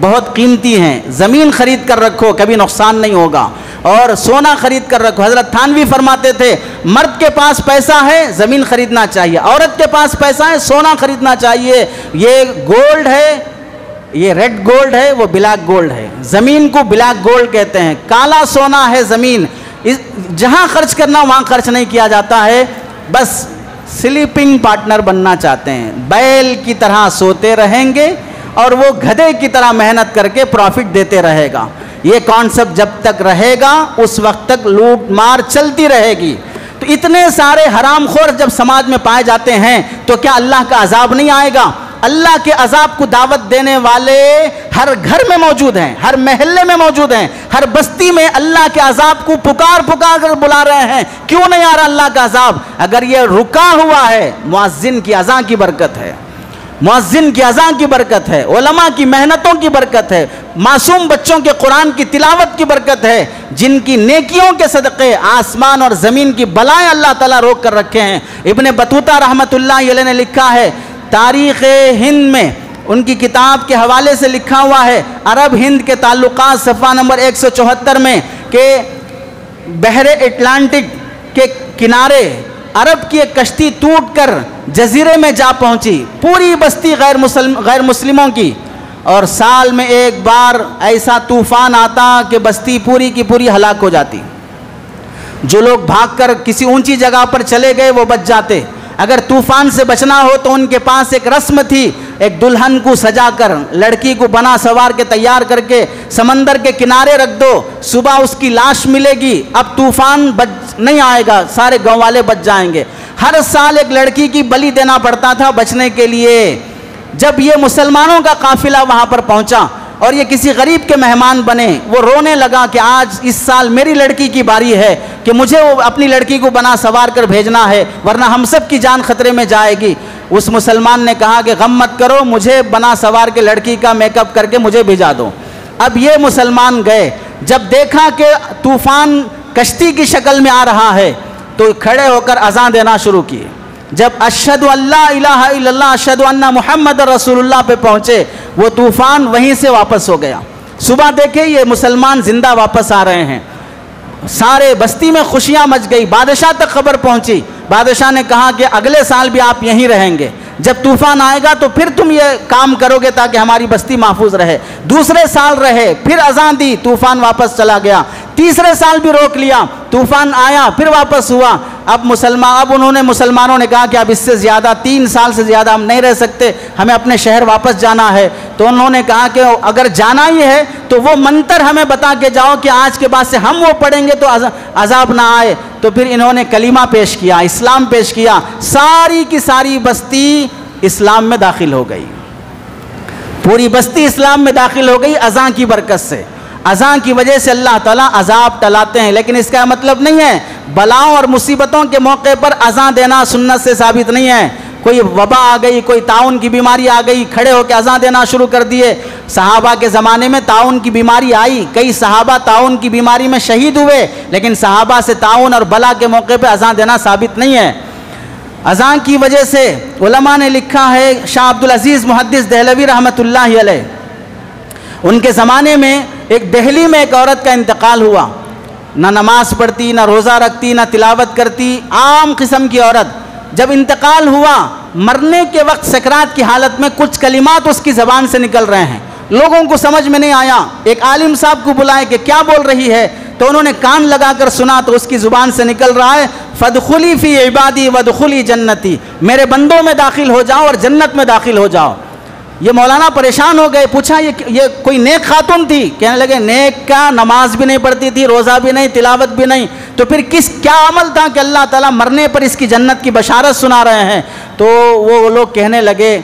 بہت قیمتی ہیں، زمین خرید کر رکھو کبھی نقصان نہیں ہوگا، اور سونا خرید کر رکھو۔ حضرت تھانوی فرماتے تھے مرد کے پاس پیسہ ہے زمین خریدنا چاہیے، عورت کے پاس پیسہ ہے سونا خریدنا چاہیے۔ یہ گولڈ ہے، یہ ریڈ گولڈ ہے، وہ بلیک گولڈ ہے، زمین کو بلیک گولڈ کہتے ہیں، کالا سونا ہے زمین، جہاں خرچ کرنا وہاں خرچ نہیں کیا جاتا ہے، بس سلیپنگ پارٹنر بننا چاہتے ہیں، بیل کی طرح سوتے رہیں گے اور وہ گدھے کی طرح محنت کر کے پروفٹ دیتے رہے گا۔ یہ کانسیپٹ جب تک رہے گا اس وقت تک لوٹ مار چلتی رہے گی۔ تو اتنے سارے حرام خور جب سماج میں پائے جاتے ہیں تو کیا اللہ کا عذاب نہیں آئے گا؟ اللہ کے عذاب کو دعوت دینے والے ہر گھر میں موجود ہیں، ہر محلے میں موجود ہیں، ہر بستی میں اللہ کے عذاب کو پکار پکار کر بلا رہے ہیں۔ کیوں نہیں آ رہا اللہ کا عذاب؟ اگر یہ رکا ہوا ہے، مؤذن کی اذان کی برکت ہے، مؤذن کی اذان کی برکت ہے، علماء کی محنتوں کی برکت ہے، معصوم بچوں کے قرآن کی تلاوت کی برکت ہے، جن کی نیکیوں کے صدقے آسمان اور زمین کی بلائیں اللہ تعالیٰ روک کر رکھے ہیں۔ ابن بطوطہ رحمۃ اللہ علیہ نے لکھا ہے، تاریخ ہند میں ان کی کتاب کے حوالے سے لکھا ہوا ہے، عرب ہند کے تعلقات صفحہ نمبر 174 میں، کہ بحر اٹلانٹک کے کنارے عرب کی ایک کشتی ٹوٹ کر جزیرے میں جا پہنچی، پوری بستی غیر مسلموں کی، اور سال میں ایک بار ایسا طوفان آتا کہ بستی پوری کی پوری ہلاک ہو جاتی۔ جو لوگ بھاگ کر کسی اونچی جگہ پر چلے گئے وہ بچ جاتے۔ اگر طوفان سے بچنا ہو تو ان کے پاس ایک رسم تھی، ایک دلہن کو سجا کر لڑکی کو بنا سوار کے تیار کر کے سمندر کے کنارے رکھ دو، صبح اس کی لاش ملے گی، اب طوفان بچ نہیں آئے گا، سارے گاؤں والے بچ جائیں گے۔ ہر سال ایک لڑکی کی بلی دینا پڑتا تھا بچنے کے لیے۔ جب یہ مسلمانوں کا قافلہ وہاں پر پہنچا اور یہ کسی غریب کے مہمان بنے، وہ رونے لگا کہ آج اس سال میری لڑکی کی باری ہے کہ مجھے وہ اپنی لڑکی کو بنا سوار کر بھیجنا ہے ورنہ ہم سب کی جان خطرے میں جائے گی۔ اس مسلمان نے کہا کہ غم مت کرو، مجھے بنا سوار کے لڑکی کا میک اپ کر کے مجھے بھیجا دو۔ اب یہ مسلمان گئے، جب دیکھا کہ طوفان کشتی کی شکل میں آ رہا ہے تو کھڑے ہو کر اذان دینا شروع کیے۔ جب اشہد اللہ الہ الا اللہ اشہد ان محمد رسول اللہ پہ پہنچے وہ طوفان وہیں سے واپس ہو گیا۔ صبح دیکھے یہ مسلمان زندہ واپس آ رہے ہیں، سارے بستی میں خوشیاں مچ گئی، بادشاہ تک خبر پہنچی۔ بادشاہ نے کہا کہ اگلے سال بھی آپ یہیں رہیں گے، جب طوفان آئے گا تو پھر تم یہ کام کرو گے تاکہ ہماری بستی محفوظ رہے۔ دوسرے سال رہے، پھر اذان دی، طوفان واپس چلا گیا۔ تیسرے سال بھی روک لیا، طوفان آیا پھر واپس ہوا۔ اب انہوں نے مسلمانوں نے کہا کہ اب اس سے زیادہ 3 سال سے زیادہ ہم نہیں رہ سکتے، ہمیں اپنے شہر واپس جانا ہے۔ تو انہوں نے کہا کہ اگر جانا ہی ہے تو وہ منتر ہمیں بتا کے جاؤ کہ آج کے بعد سے ہم وہ پڑھیں گے تو عذاب نہ آئے۔ تو پھر انہوں نے کلمہ پیش کیا، اسلام پیش کیا، ساری کی ساری بستی اسلام میں داخل ہو گئی، پوری بستی اسلام میں داخل ہو گئی اذان کی برکت سے۔ اذان کی وجہ سے اللہ تعالیٰ عذاب ٹلاتے ہیں، لیکن اس کا مطلب نہیں ہے بلاؤں اور مصیبتوں کے موقع پر اذان دینا سنت سے ثابت نہیں ہے۔ کوئی وبا آ گئی، کوئی طاعون کی بیماری آ گئی، کھڑے ہو کے اذان دینا شروع کر دیے۔ صحابہ کے زمانے میں طاعون کی بیماری آئی، کئی صحابہ طاعون کی بیماری میں شہید ہوئے، لیکن صحابہ سے طاعون اور بلا کے موقع پہ اذان دینا ثابت نہیں ہے۔ اذان کی وجہ سے علماء نے لکھا ہے، شاہ عبدالعزیز محدث دہلوی رحمۃ اللہ علیہ، ان کے زمانے میں ایک دہلی میں ایک عورت کا انتقال ہوا، نہ نماز پڑھتی، نہ روزہ رکھتی، نہ تلاوت کرتی، عام قسم کی عورت۔ جب انتقال ہوا، مرنے کے وقت سکرات کی حالت میں کچھ کلمات اس کی زبان سے نکل رہے ہیں، لوگوں کو سمجھ میں نہیں آیا۔ ایک عالم صاحب کو بلائے کہ کیا بول رہی ہے، تو انہوں نے کان لگا کر سنا تو اس کی زبان سے نکل رہا ہے، فَادْخُلِي فِي عِبَادِي وَادْخُلِي جَنَّتِي، میرے بندوں میں داخل ہو جاؤ اور جنت میں داخل ہو جاؤ۔ یہ مولانا پریشان ہو گئے، پوچھا یہ کوئی نیک خاتون تھی؟ کہنے لگے نیک کا، نماز بھی نہیں پڑھتی تھی، روزہ بھی نہیں، تلاوت بھی نہیں، تو پھر کیا عمل تھا کہ اللہ تعالیٰ مرنے پر اس کی جنت کی بشارت سنا رہے ہیں؟ تو وہ لوگ کہنے لگے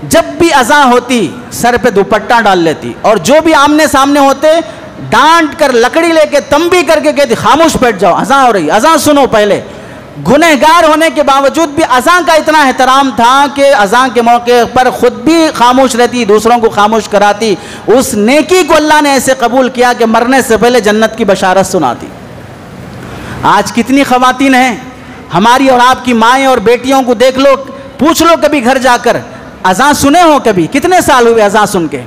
جب بھی اذان ہوتی سر پہ دوپٹہ ڈال لیتی، اور جو بھی آمنے سامنے ہوتے ڈانٹ کر لکڑی لے کے تنبیہ کر کے کہتی خاموش بیٹھ جاؤ، اذان ہو رہی، اذان سنو پہلے۔ گنہگار ہونے کے باوجود بھی اذان کا اتنا احترام تھا کہ اذان کے موقع پر خود بھی خاموش رہتی، دوسروں کو خاموش کراتی۔ اس نیکی کو اللہ نے ایسے قبول کیا کہ مرنے سے پہلے جنت کی بشارت سناتی۔ آج کتنی خواتین ہیں، ہماری اور آپ کی مائیں اور بیٹیوں کو دیکھ لو، پوچھ لو کبھی گھر جا کر اذان سنے ہو کبھی؟ کتنے سال ہوئے اذان سن کے؟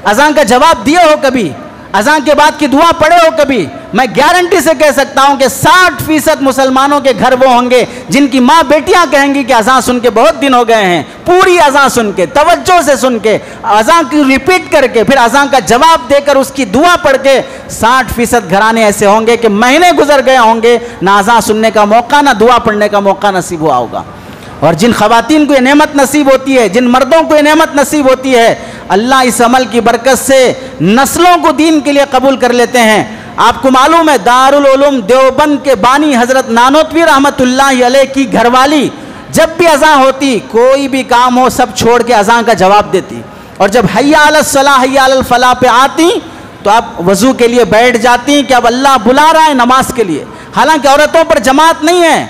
اذان کا جواب دیے ہو کبھی؟ اذان کے بعد کی دعا پڑھے ہو کبھی؟ میں گارنٹی سے کہہ سکتا ہوں کہ 60% مسلمانوں کے گھر وہ ہوں گے جن کی ماں بیٹیاں کہیں گی کہ اذان سن کے بہت دن ہو گئے ہیں، پوری اذان سن کے، توجہ سے سن کے، اذان کی ریپیٹ کر کے، پھر اذان کا جواب دے کر اس کی دعا پڑھ کے 60% گھرانے ایسے ہوں گے کہ مہینے گزر گئے ہوں گے، نہ اذان سننے کا موقع نہ دعا پڑھنے کا موقع نصیب ہوا ہوگا۔ اور جن خواتین کو یہ نعمت نصیب ہوتی ہے، جن مردوں کو یہ نعمت نصیب ہوتی ہے، اللہ اس عمل کی برکت سے نسلوں کو دین کے لیے قبول کر لیتے ہیں۔ آپ کو معلوم ہے دارالعلوم دیوبند کے بانی حضرت نانوتوی رحمت اللہ علیہ کی گھر والی جب بھی اذان ہوتی، کوئی بھی کام ہو سب چھوڑ کے اذان کا جواب دیتی، اور جب حی علی الصلاح حی علی الفلاح پہ آتی تو آپ وضو کے لیے بیٹھ جاتی کہ اب اللہ بلا رہا ہے نماز کے لیے۔ حالانکہ عورتوں پر جماعت نہیں ہے،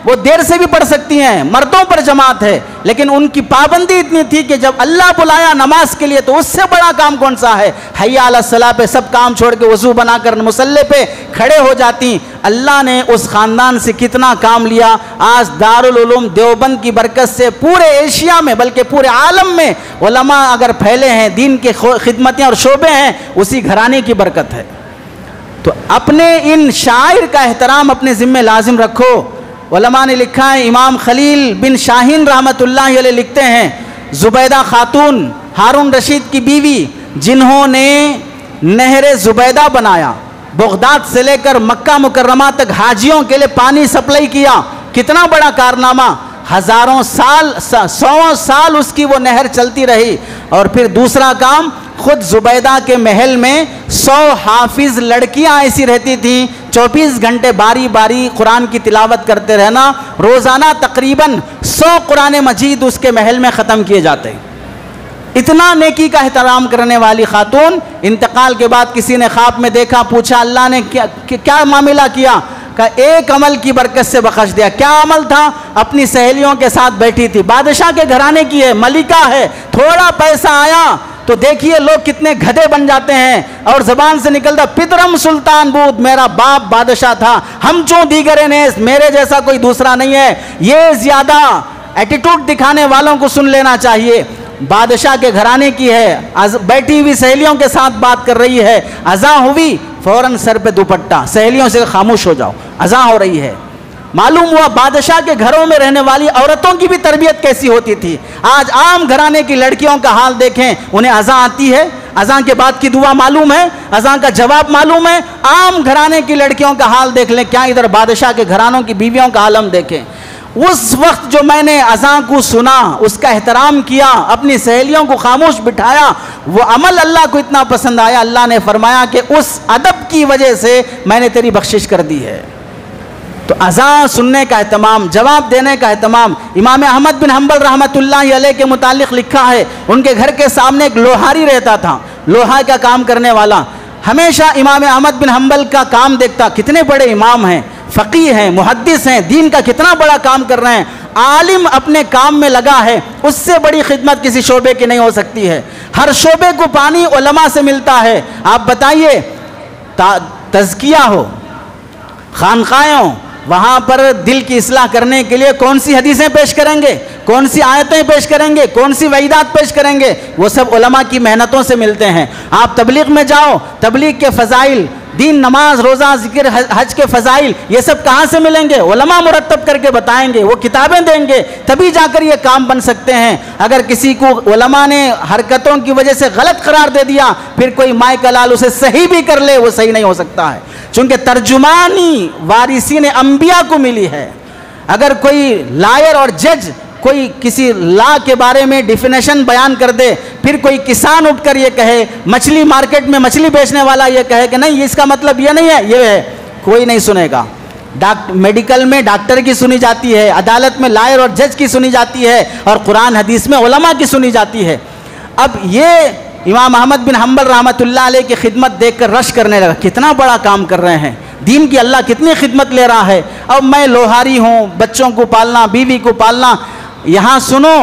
وہ دیر سے بھی پڑھ سکتی ہیں، مردوں پر جماعت ہے، لیکن ان کی پابندی اتنی تھی کہ جب اللہ بلایا نماز کے لیے تو اس سے بڑا کام کون سا ہے؟ حی علی الصلاح پہ سب کام چھوڑ کے وضو بنا کر مصلی پہ کھڑے ہو جاتی۔ اللہ نے اس خاندان سے کتنا کام لیا۔ آج دارالعلوم دیوبند کی برکت سے پورے ایشیا میں بلکہ پورے عالم میں علماء اگر پھیلے ہیں، دین کے خدمتیں اور شعبے ہیں، اسی گھرانے کی برکت ہے۔ تو اپنے ان شاعر کا احترام اپنے ذمہ لازم رکھو۔ علماء نے لکھا ہے، امام خلیل بن شاہین رحمت اللہ علیہ لکھتے ہیں، زبیدہ خاتون ہارون رشید کی بیوی جنہوں نے نہر زبیدہ بنایا، بغداد سے لے کر مکہ مکرمہ تک حاجیوں کے لیے پانی سپلائی کیا، کتنا بڑا کارنامہ، ہزاروں سال، 100 سال اس کی وہ نہر چلتی رہی۔ اور پھر دوسرا کام، خود زبیدہ کے محل میں 100 حافظ لڑکیاں ایسی رہتی تھیں، 24 گھنٹے باری باری قرآن کی تلاوت کرتے رہنا، روزانہ تقریباً 100 قرآن مجید اس کے محل میں ختم کیے جاتے۔ اتنا نیکی کا احترام کرنے والی خاتون، انتقال کے بعد کسی نے خواب میں دیکھا، پوچھا اللہ نے کیا معاملہ کیا؟ کہ ایک عمل کی برکت سے بخش دیا۔ کیا عمل تھا؟ اپنی سہیلیوں کے ساتھ بیٹھی تھی، بادشاہ کے گھرانے کی ہے، ملکہ ہے، تھوڑا پیسہ آیا تو دیکھیے لوگ کتنے گدھے بن جاتے ہیں، اور زبان سے نکلتا پترم سلطان بود، میرا باپ بادشاہ تھا، ہم چوں دیگر نیس، میرے جیسا کوئی دوسرا نہیں ہے۔ یہ زیادہ ایٹیٹیوڈ دکھانے والوں کو سن لینا چاہیے۔ بادشاہ کے گھرانے کی ہے، بیٹھی ہوئی سہیلیوں کے ساتھ بات کر رہی ہے، اذان ہوئی فوراً سر پہ دوپٹہ، سہیلیوں سے خاموش ہو جاؤ، اذان ہو رہی ہے۔ معلوم ہوا بادشاہ کے گھروں میں رہنے والی عورتوں کی بھی تربیت کیسی ہوتی تھی۔ آج عام گھرانے کی لڑکیوں کا حال دیکھیں، انہیں اذان آتی ہے، اذان کے بعد کی دعا معلوم ہے، اذان کا جواب معلوم ہے۔ عام گھرانے کی لڑکیوں کا حال دیکھ لیں، کیا ادھر بادشاہ کے گھرانوں کی بیویوں کا عالم دیکھیں۔ اس وقت جو میں نے اذان کو سنا، اس کا احترام کیا، اپنی سہیلیوں کو خاموش بٹھایا، وہ عمل اللہ کو اتنا پسند آیا، اللہ نے فرمایا کہ اس ادب کی وجہ سے میں نے تیری بخشش کر دی ہے۔ تو اذان سننے کا اہتمام، جواب دینے کا اہتمام۔ امام احمد بن حنبل رحمت اللہ علیہ کے متعلق لکھا ہے، ان کے گھر کے سامنے ایک لوہاری رہتا تھا، لوہا کا کام کرنے والا، ہمیشہ امام احمد بن حنبل کا کام دیکھتا، کتنے بڑے امام ہیں، فقیہ ہیں، محدث ہیں، دین کا کتنا بڑا کام کر رہے ہیں، عالم اپنے کام میں لگا ہے، اس سے بڑی خدمت کسی شعبے کی نہیں ہو سکتی ہے۔ ہر شعبے کو پانی علماء سے ملتا ہے۔ آپ بتائیے، تزکیہ ہو، خانقاہیں ہوں، وہاں پر دل کی اصلاح کرنے کے لیے کون سی حدیثیں پیش کریں گے، کون سی آیتیں پیش کریں گے، کون سی وعیدات پیش کریں گے، وہ سب علماء کی محنتوں سے ملتے ہیں۔ آپ تبلیغ میں جاؤ، تبلیغ کے فضائل، دین، نماز، روزہ، ذکر، حج کے فضائل، یہ سب کہاں سے ملیں گے؟ علماء مرتب کر کے بتائیں گے، وہ کتابیں دیں گے، تبھی جا کر یہ کام بن سکتے ہیں۔ اگر کسی کو علماء نے حرکتوں کی وجہ سے غلط قرار دے دیا، پھر کوئی مائے کلال اسے صحیح بھی کر لے، وہ صحیح نہیں ہو سکتا ہے، چونکہ ترجمانی وارثین انبیاء کو ملی ہے۔ اگر کوئی لائر اور جج کوئی کسی لا کے بارے میں ڈیفینیشن بیان کر دے، پھر کوئی کسان اٹھ کر یہ کہے، مچھلی مارکیٹ میں مچھلی بیچنے والا یہ کہے کہ نہیں اس کا مطلب یہ نہیں ہے، یہ ہے، کوئی نہیں سنے گا۔ میڈیکل میں ڈاکٹر کی سنی جاتی ہے، عدالت میں لائر اور جج کی سنی جاتی ہے، اور قرآن حدیث میں علماء کی سنی جاتی ہے۔ اب یہ امام احمد بن حنبل رحمۃ اللہ علیہ کی خدمت دیکھ کر رش کرنے لگا، کتنا بڑا کام کر رہے ہیں، دین کی اللہ کتنی خدمت لے رہا ہے۔ اب میں لوہاری ہوں، بچوں کو پالنا، بیوی کو پالنا، یہاں سنو،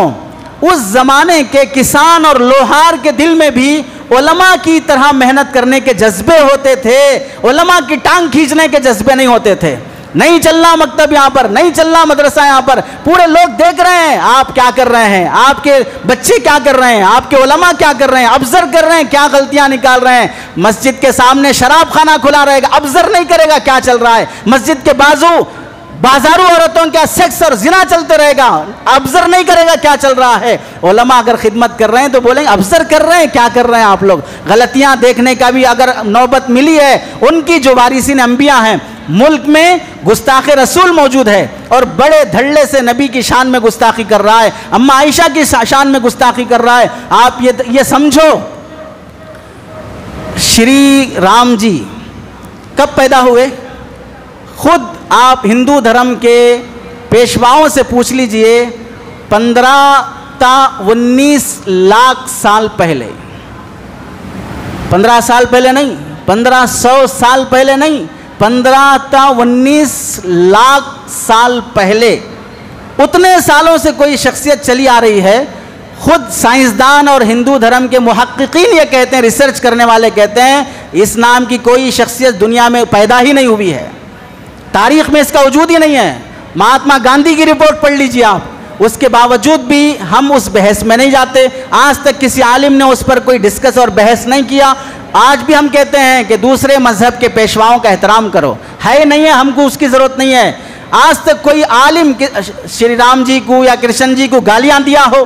اس زمانے کے کسان اور لوہار کے دل میں بھی علماء کی طرح محنت کرنے کے جذبے ہوتے تھے، علماء کی ٹانگ کھینچنے کے جذبے نہیں ہوتے تھے۔ نہیں چلنا مکتب یہاں پر، نہیں چلنا مدرسہ یہاں پر، پورے لوگ دیکھ رہے ہیں آپ کیا کر رہے ہیں، آپ کے بچے کیا کر رہے ہیں، آپ کے علماء کیا کر رہے ہیں، ابزر کر رہے ہیں کیا غلطیاں نکال رہے ہیں۔ مسجد کے سامنے شراب خانہ کھلا رہے گا، ابزر نہیں کرے گا کیا چل رہا ہے۔ مسجد کے بازاروں عورتوں کا سیکس اور زنا چلتے رہے گا، ابزر نہیں کرے گا کیا چل رہا ہے۔ علماء اگر خدمت کر رہے ہیں تو بولیں گے ابزر کر رہے ہیں کیا کر رہے ہیں آپ لوگ۔ غلطیاں دیکھنے کا بھی اگر نوبت ملی ہے، ان کی جو وارثین انبیاء ہیں، ملک میں گستاخ رسول موجود ہے اور بڑے دھڑلے سے نبی کی شان میں گستاخی کر رہا ہے، اما عائشہ کی شان میں گستاخی کر رہا ہے۔ آپ یہ سمجھو شری رام جی کب پیدا ہوئے؟ خود آپ ہندو دھرم کے پیشواؤں سے پوچھ لیجئے، 15 تا 19 لاکھ سال پہلے، 15 سال پہلے نہیں، 1500 سال پہلے نہیں، 15 تا 19 لاکھ سال پہلے، اتنے سالوں سے کوئی شخصیت چلی آ رہی ہے۔ خود سائنسدان اور ہندو دھرم کے محققین یہ کہتے ہیں، ریسرچ کرنے والے کہتے ہیں اس نام کی کوئی شخصیت دنیا میں پیدا ہی نہیں ہوئی ہے، تاریخ میں اس کا وجود ہی نہیں ہے۔ مہاتما گاندھی کی رپورٹ پڑھ لیجیے آپ، اس کے باوجود بھی ہم اس بحث میں نہیں جاتے، آج تک کسی عالم نے اس پر کوئی ڈسکس اور بحث نہیں کیا۔ آج بھی ہم کہتے ہیں کہ دوسرے مذہب کے پیشواؤں کا احترام کرو، ہے نہیں ہے، ہم کو اس کی ضرورت نہیں ہے۔ آج تک کوئی عالم شری رام جی کو یا کرشن جی کو گالیاں دیا ہو،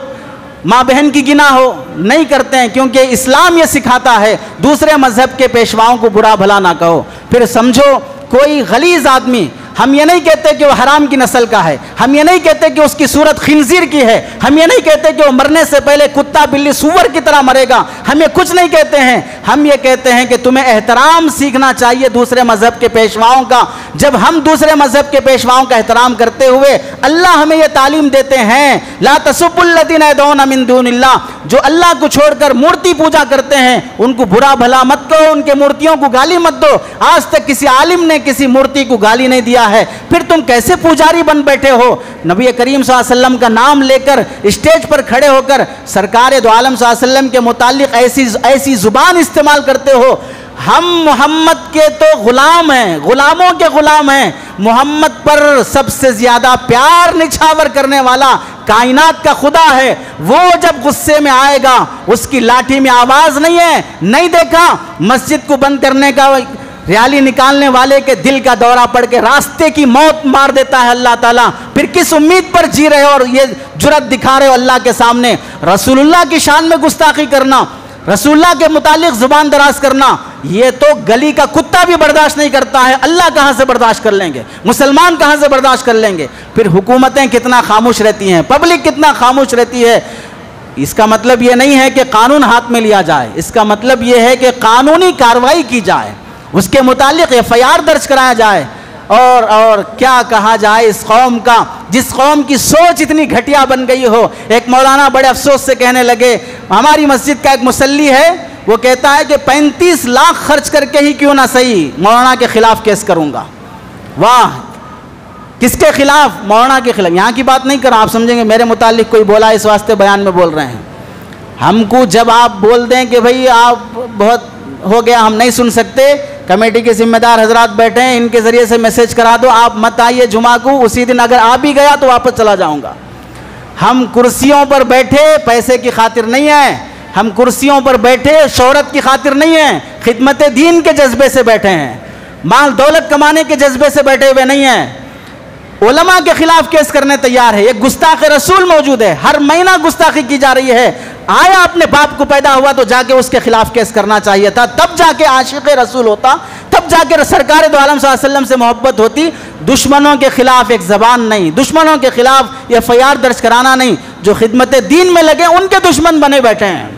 ماں بہن کی گنا ہو، نہیں کرتے ہیں، کیونکہ اسلام یہ سکھاتا ہے دوسرے مذہب کے پیشواؤں کو برا بھلا نہ کہو۔ پھر سمجھو کوئی غلیظ آدمی، ہم یہ نہیں کہتے کہ وہ حرام کی نسل کا ہے، ہم یہ نہیں کہتے کہ اس کی صورت خنزیر کی ہے، ہم یہ نہیں کہتے کہ وہ مرنے سے پہلے کتا بلی سور کی طرح مرے گا، ہم یہ کچھ نہیں کہتے ہیں۔ ہم یہ کہتے ہیں کہ تمہیں احترام سیکھنا چاہیے دوسرے مذہب کے پیشواؤں کا۔ جب ہم دوسرے مذہب کے پیشواؤں کا احترام کرتے ہوئے، اللہ ہمیں یہ تعلیم دیتے ہیں لا تسبوا الذین یدعون من دون اللہ، جو اللہ کو چھوڑ کر مورتی پوجا کرتے ہیں ان کو برا بھلا مت کہو، ان کے مورتیوں کو گالی مت دو۔ آج تک کسی عالم نے کسی مورتی کو گالی نہیں دیا ہے، پھر تم کیسے پوجاری بن بیٹھے ہو؟ نبی کریم صلی اللہ علیہ وسلم کا نام لے کر اسٹیج پر کھڑے ہو کر سرکار دو عالم صلی اللہ علیہ وسلم کے متعلق ایسی زبان استعمال کرتے ہو۔ ہم محمد کے تو غلام ہیں، غلاموں کے غلام ہیں۔ محمد پر سب سے زیادہ پیار نچھاور کرنے والا کائنات کا خدا ہے، وہ جب غصے میں آئے گا اس کی لاٹھی میں آواز نہیں ہے۔ نہیں دیکھا مسجد کو بند کرنے کا ریالی نکالنے والے کے دل کا دورہ پڑ کے راستے کی موت مار دیتا ہے اللہ تعالیٰ، پھر کس امید پر جی رہے ہو اور یہ جرأت دکھا رہے ہو اللہ کے سامنے؟ رسول اللہ کی شان میں گستاخی کرنا، رسول اللہ کے متعلق زبان دراز کرنا، یہ تو گلی کا کتا بھی برداشت نہیں کرتا ہے، اللہ کہاں سے برداشت کر لیں گے؟ مسلمان کہاں سے برداشت کر لیں گے؟ پھر حکومتیں کتنا خاموش رہتی ہیں، پبلک کتنا خاموش رہتی ہے۔ اس کا مطلب یہ نہیں ہے کہ قانون ہاتھ میں لیا جائے، اس کا مطلب یہ ہے کہ قانونی کارروائی کی جائے، اس کے متعلق FIR درج کرایا جائے، اور کیا کہا جائے اس قوم کا جس قوم کی سوچ اتنی گھٹیا بن گئی ہو۔ ایک مولانا بڑے افسوس سے کہنے لگے، ہماری مسجد کا ایک مصلی ہے، وہ کہتا ہے کہ 35 لاکھ خرچ کر کے ہی کیوں نہ صحیح مولانا کے خلاف کیس کروں گا۔ واہ، کس کے خلاف؟ مولانا کے خلاف۔ یہاں کی بات نہیں کر رہا، آپ سمجھیں گے میرے متعلق کوئی بولا اس واسطے بیان میں بول رہے ہیں۔ ہم کو جب آپ بول دیں کہ بھئی آپ بہت ہو گیا ہم نہیں سن سکتے، کمیٹی کے ذمہ دار حضرات بیٹھے ہیں، ان کے ذریعے سے میسج کرا دو آپ مت آئیے جمعہ کو، اسی دن اگر آ بھی گیا تو واپس چلا جاؤں گا۔ ہم کرسیوں پر بیٹھے پیسے کی خاطر نہیں ہیں، ہم کرسیوں پر بیٹھے شہرت کی خاطر نہیں ہیں، خدمت دین کے جذبے سے بیٹھے ہیں، مال دولت کمانے کے جذبے سے بیٹھے ہوئے نہیں ہیں۔ علماء کے خلاف کیس کرنے تیار ہے، یہ گستاخ رسول موجود ہے، ہر مہینہ گستاخی کی جا رہی ہے۔ آیا اپنے باپ کو پیدا ہوا تو جا کے اس کے خلاف کیس کرنا چاہیے تھا، تب جا کے عاشق رسول ہوتا، تب جا کے سرکار دو عالم صلی اللہ علیہ وسلم سے محبت ہوتی۔ دشمنوں کے خلاف ایک زبان نہیں، دشمنوں کے خلاف یہ FIR درج کرانا نہیں، جو خدمت دین میں لگے ان کے دشمن بنے بیٹھے ہیں۔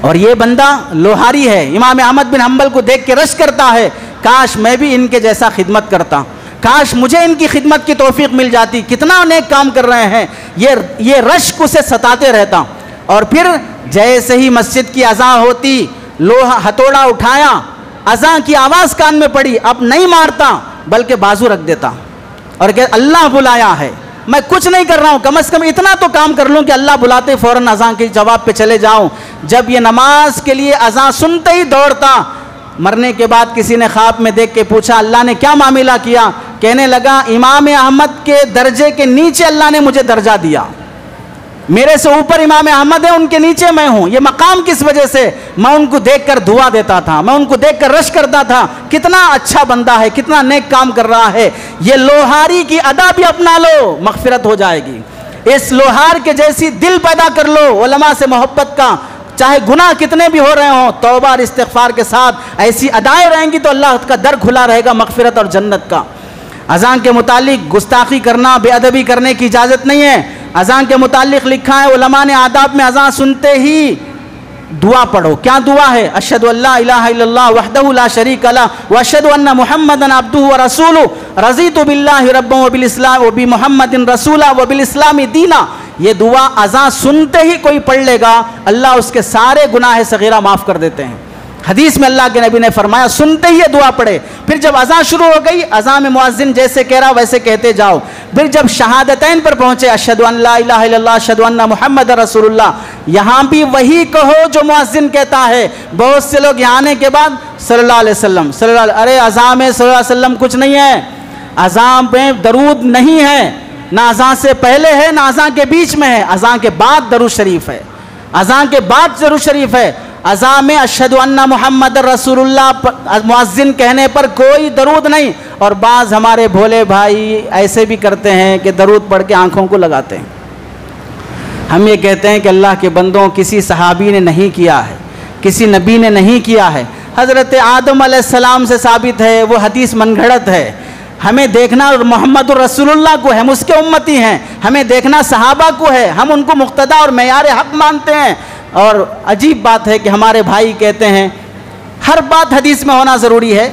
اور یہ بندہ لوہاری ہے، امام احمد بن حنبل کو دیکھ کے رشک کرتا ہے، کاش میں بھی ان کے جیسا خدمت کرتا، کاش مجھے ان کی خدمت کی توفیق مل جاتی، کتنا نیک کام کر رہے ہیں۔ یہ رشک اسے ستاتے رہتا۔ اور پھر جیسے ہی مسجد کی اذان ہوتی، لوہا ہتھوڑا اٹھایا، اذان کی آواز کان میں پڑی، اب نہیں مارتا بلکہ بازو رکھ دیتا اور کہ اللہ بلایا ہے، میں کچھ نہیں کر رہا ہوں، کم از کم اتنا تو کام کر لوں کہ اللہ بلاتے فوراً اذان کے جواب پہ چلے جاؤں۔ جب یہ نماز کے لیے اذان سنتے ہی دوڑتا۔ مرنے کے بعد کسی نے خواب میں دیکھ کے پوچھا اللہ نے کیا معاملہ کیا؟ کہنے لگا امام احمد کے درجے کے نیچے اللہ نے مجھے درجہ دیا، میرے سے اوپر امام احمد ہے، ان کے نیچے میں ہوں، یہ مقام کس وجہ سے؟ میں ان کو دیکھ کر دعا دیتا تھا، میں ان کو دیکھ کر رش کرتا تھا، کتنا اچھا بندہ ہے، کتنا نیک کام کر رہا ہے، یہ لوہاری کی ادا بھی اپنا لو، مغفرت ہو جائے گی۔ اس لوہار کے جیسی دل پیدا کر لو علماء سے محبت کا، چاہے گناہ کتنے بھی ہو رہے ہوں، توبہ اور استغفار کے ساتھ ایسی ادائیں رہیں گی تو اللہ کا در کھلا رہے گا مغفرت اور جنت کا۔ اذان کے متعلق گستاخی کرنا، بے ادبی کرنے کی اجازت نہیں ہے۔ اذان کے متعلق لکھا ہے علماء نے آداب میں اذان سنتے ہی دعا پڑھو۔ کیا دعا ہے؟ اشہدو ان لا الہ الا اللہ وحدہ لا شریک لہ واشہدو ان محمدا عبدہ ورسولہ رضیت باللہ ربا وبالاسلام وبمحمد رسولا وبالاسلام دینا۔ یہ دعا اذان سنتے ہی کوئی پڑھ لے گا، اللہ اس کے سارے گناہ صغیرہ معاف کر دیتے ہیں۔ حدیث میں اللہ کے نبی نے فرمایا سنتے ہی یہ دعا پڑھے۔ پھر جب اذان شروع ہو گئی، اذان میں مؤذن جیسے کہہ رہا ویسے کہتے جاؤ۔ پھر جب شہادتین پر پہنچے، اشہدو ان لا الہ الا اللہ اشہدو ان محمد رسول اللہ، یہاں بھی وہی کہو جو مؤذن کہتا ہے۔ بہت سے لوگ یہاں آنے کے بعد صلی اللہ علیہ وسلم صلی اللہ علیہ، ارے اذان میں صلی اللہ علیہ وسلم کچھ نہیں ہے، اذان میں درود نہیں ہے، نہ اذان سے پہلے ہے نہ اذان کے بیچ میں ہے، اذان کے بعد درود شریف ہے، اذان کے بعد درود شریف ہے۔ اذان میں اشہدو ان محمد رسول اللہ مؤذن کہنے پر کوئی درود نہیں۔ اور بعض ہمارے بھولے بھائی ایسے بھی کرتے ہیں کہ درود پڑھ کے آنکھوں کو لگاتے ہیں۔ ہم یہ کہتے ہیں کہ اللہ کے بندوں کسی صحابی نے نہیں کیا ہے، کسی نبی نے نہیں کیا ہے، حضرت آدم علیہ السلام سے ثابت ہے، وہ حدیث من گھڑت ہے۔ ہمیں دیکھنا محمد رسول اللہ کو ہے، ہم اس کے امتی ہیں، ہمیں دیکھنا صحابہ کو ہے، ہم ان کو مقتدا اور معیار حق مانتے ہیں۔ اور عجیب بات ہے کہ ہمارے بھائی کہتے ہیں ہر بات حدیث میں ہونا ضروری ہے،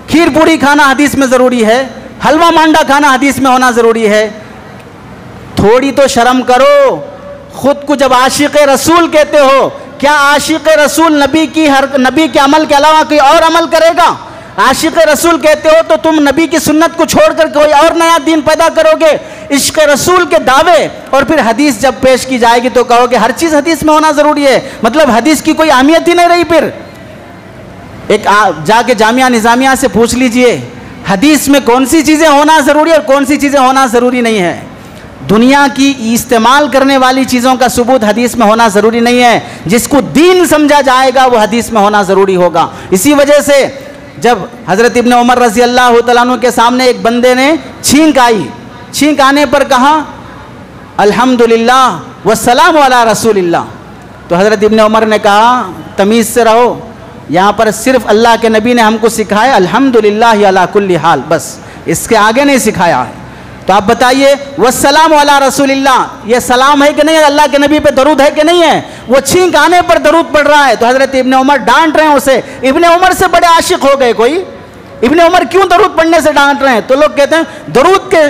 کھیر پوری کھانا حدیث میں ضروری ہے، حلوہ مانڈا کھانا حدیث میں ہونا ضروری ہے۔ تھوڑی تو شرم کرو، خود کو جب عاشق رسول کہتے ہو، کیا عاشق رسول نبی کے عمل کے علاوہ کوئی اور عمل کرے گا؟ عاشق رسول کہتے ہو تو تم نبی کی سنت کو چھوڑ کر کوئی اور نیا دین پیدا کرو گے۔ عشق رسول کے دعوے اور پھر حدیث جب پیش کی جائے گی تو کہو کہ ہر چیز حدیث میں ہونا ضروری ہے، مطلب حدیث کی کوئی اہمیت ہی نہیں رہی۔ پھر ایک جا کے جامعہ نظامیہ سے پوچھ لیجئے حدیث میں کون سی چیزیں ہونا ضروری ہے اور کون سی چیزیں ہونا ضروری نہیں ہے۔ دنیا کی استعمال کرنے والی چیزوں کا ثبوت حدیث میں ہونا ضروری نہیں ہے، جس کو دین سمجھا جائے گا وہ حدیث میں ہونا ضروری ہوگا۔ اسی وجہ سے جب حضرت ابن عمر رضی اللہ تعالیٰ عنہ کے سامنے ایک بندے نے چھینک آئی، چھینک آنے پر کہا الحمدللہ والسلام علی رسول اللہ، تو حضرت ابن عمر نے کہا تمیز سے رہو، یہاں پر صرف اللہ کے نبی نے ہم کو سکھایا الحمدللہ علی کل حال، بس اس کے آگے نہیں سکھایا ہے۔ تو آپ بتائیے والسلام علی رسول اللہ یہ سلام ہے کہ نہیں ہے؟ اللہ کے نبی پہ درود ہے کہ نہیں ہے؟ وہ چھینک آنے پر درود پڑھ رہا ہے تو حضرت ابن عمر ڈانٹ رہے ہیں اسے۔ ابن عمر سے بڑے عاشق ہو گئے کوئی، ابن عمر کیوں درود پڑھنے سے ڈانٹ رہے ہیں؟ تو لوگ کہتے ہیں درود کے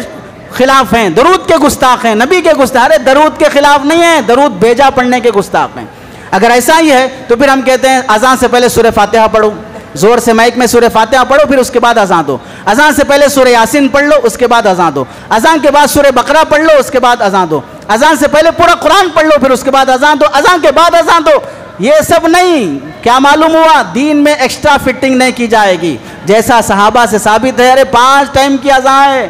خلاف ہیں، درود کے گستاخ ہیں، نبی کے گستاخ۔ ارے درود کے خلاف نہیں ہیں، درود بھیجا پڑھنے کے گستاخ ہیں۔ اگر ایسا ہی ہے تو پھر ہم کہتے ہیں اذان سے پہلے سورہ فاتحہ پڑھو، زور سے مائک میں سورہ فاتحہ پڑھو، پھر اس کے بعد اذان دو۔ اذان سے پہلے سورہ یاسین پڑھ لو، اس کے بعد اذان دو۔ اذان کے بعد سورہ بقرہ پڑھ لو، اس کے بعد اذان دو۔ اذان سے پہلے پورا قرآن پڑھ لو، پھر اس کے بعد اذان دو۔ اذان کے بعد اذان دو، یہ سب نہیں۔ کیا معلوم ہوا؟ دین میں ایکسٹرا فٹنگ نہیں کی جائے گی، جیسا صحابہ سے ثابت ہے۔ ارے 5 ٹائم کی اذان ہے،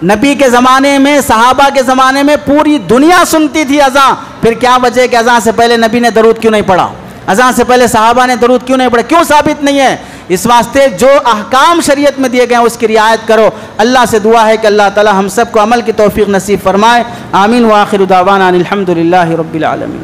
نبی کے زمانے میں، صحابہ کے زمانے میں پوری دنیا سنتی تھی اذان، پھر کیا وجہ ہے کہ اذان سے پہلے نبی نے درود کیوں نہیں پڑھا؟ اذان سے پہلے صحابہ نے درود کیوں نہیں پڑھا؟ کیوں ثابت نہیں ہے؟ اس واسطے جو احکام شریعت میں دیے گئے ہیں اس کی رعایت کرو۔ اللہ سے دعا ہے کہ اللہ تعالی ہم سب کو عمل کی توفیق نصیب فرمائے۔ آمین وآخر دعوانا الحمدللہ رب العالمین۔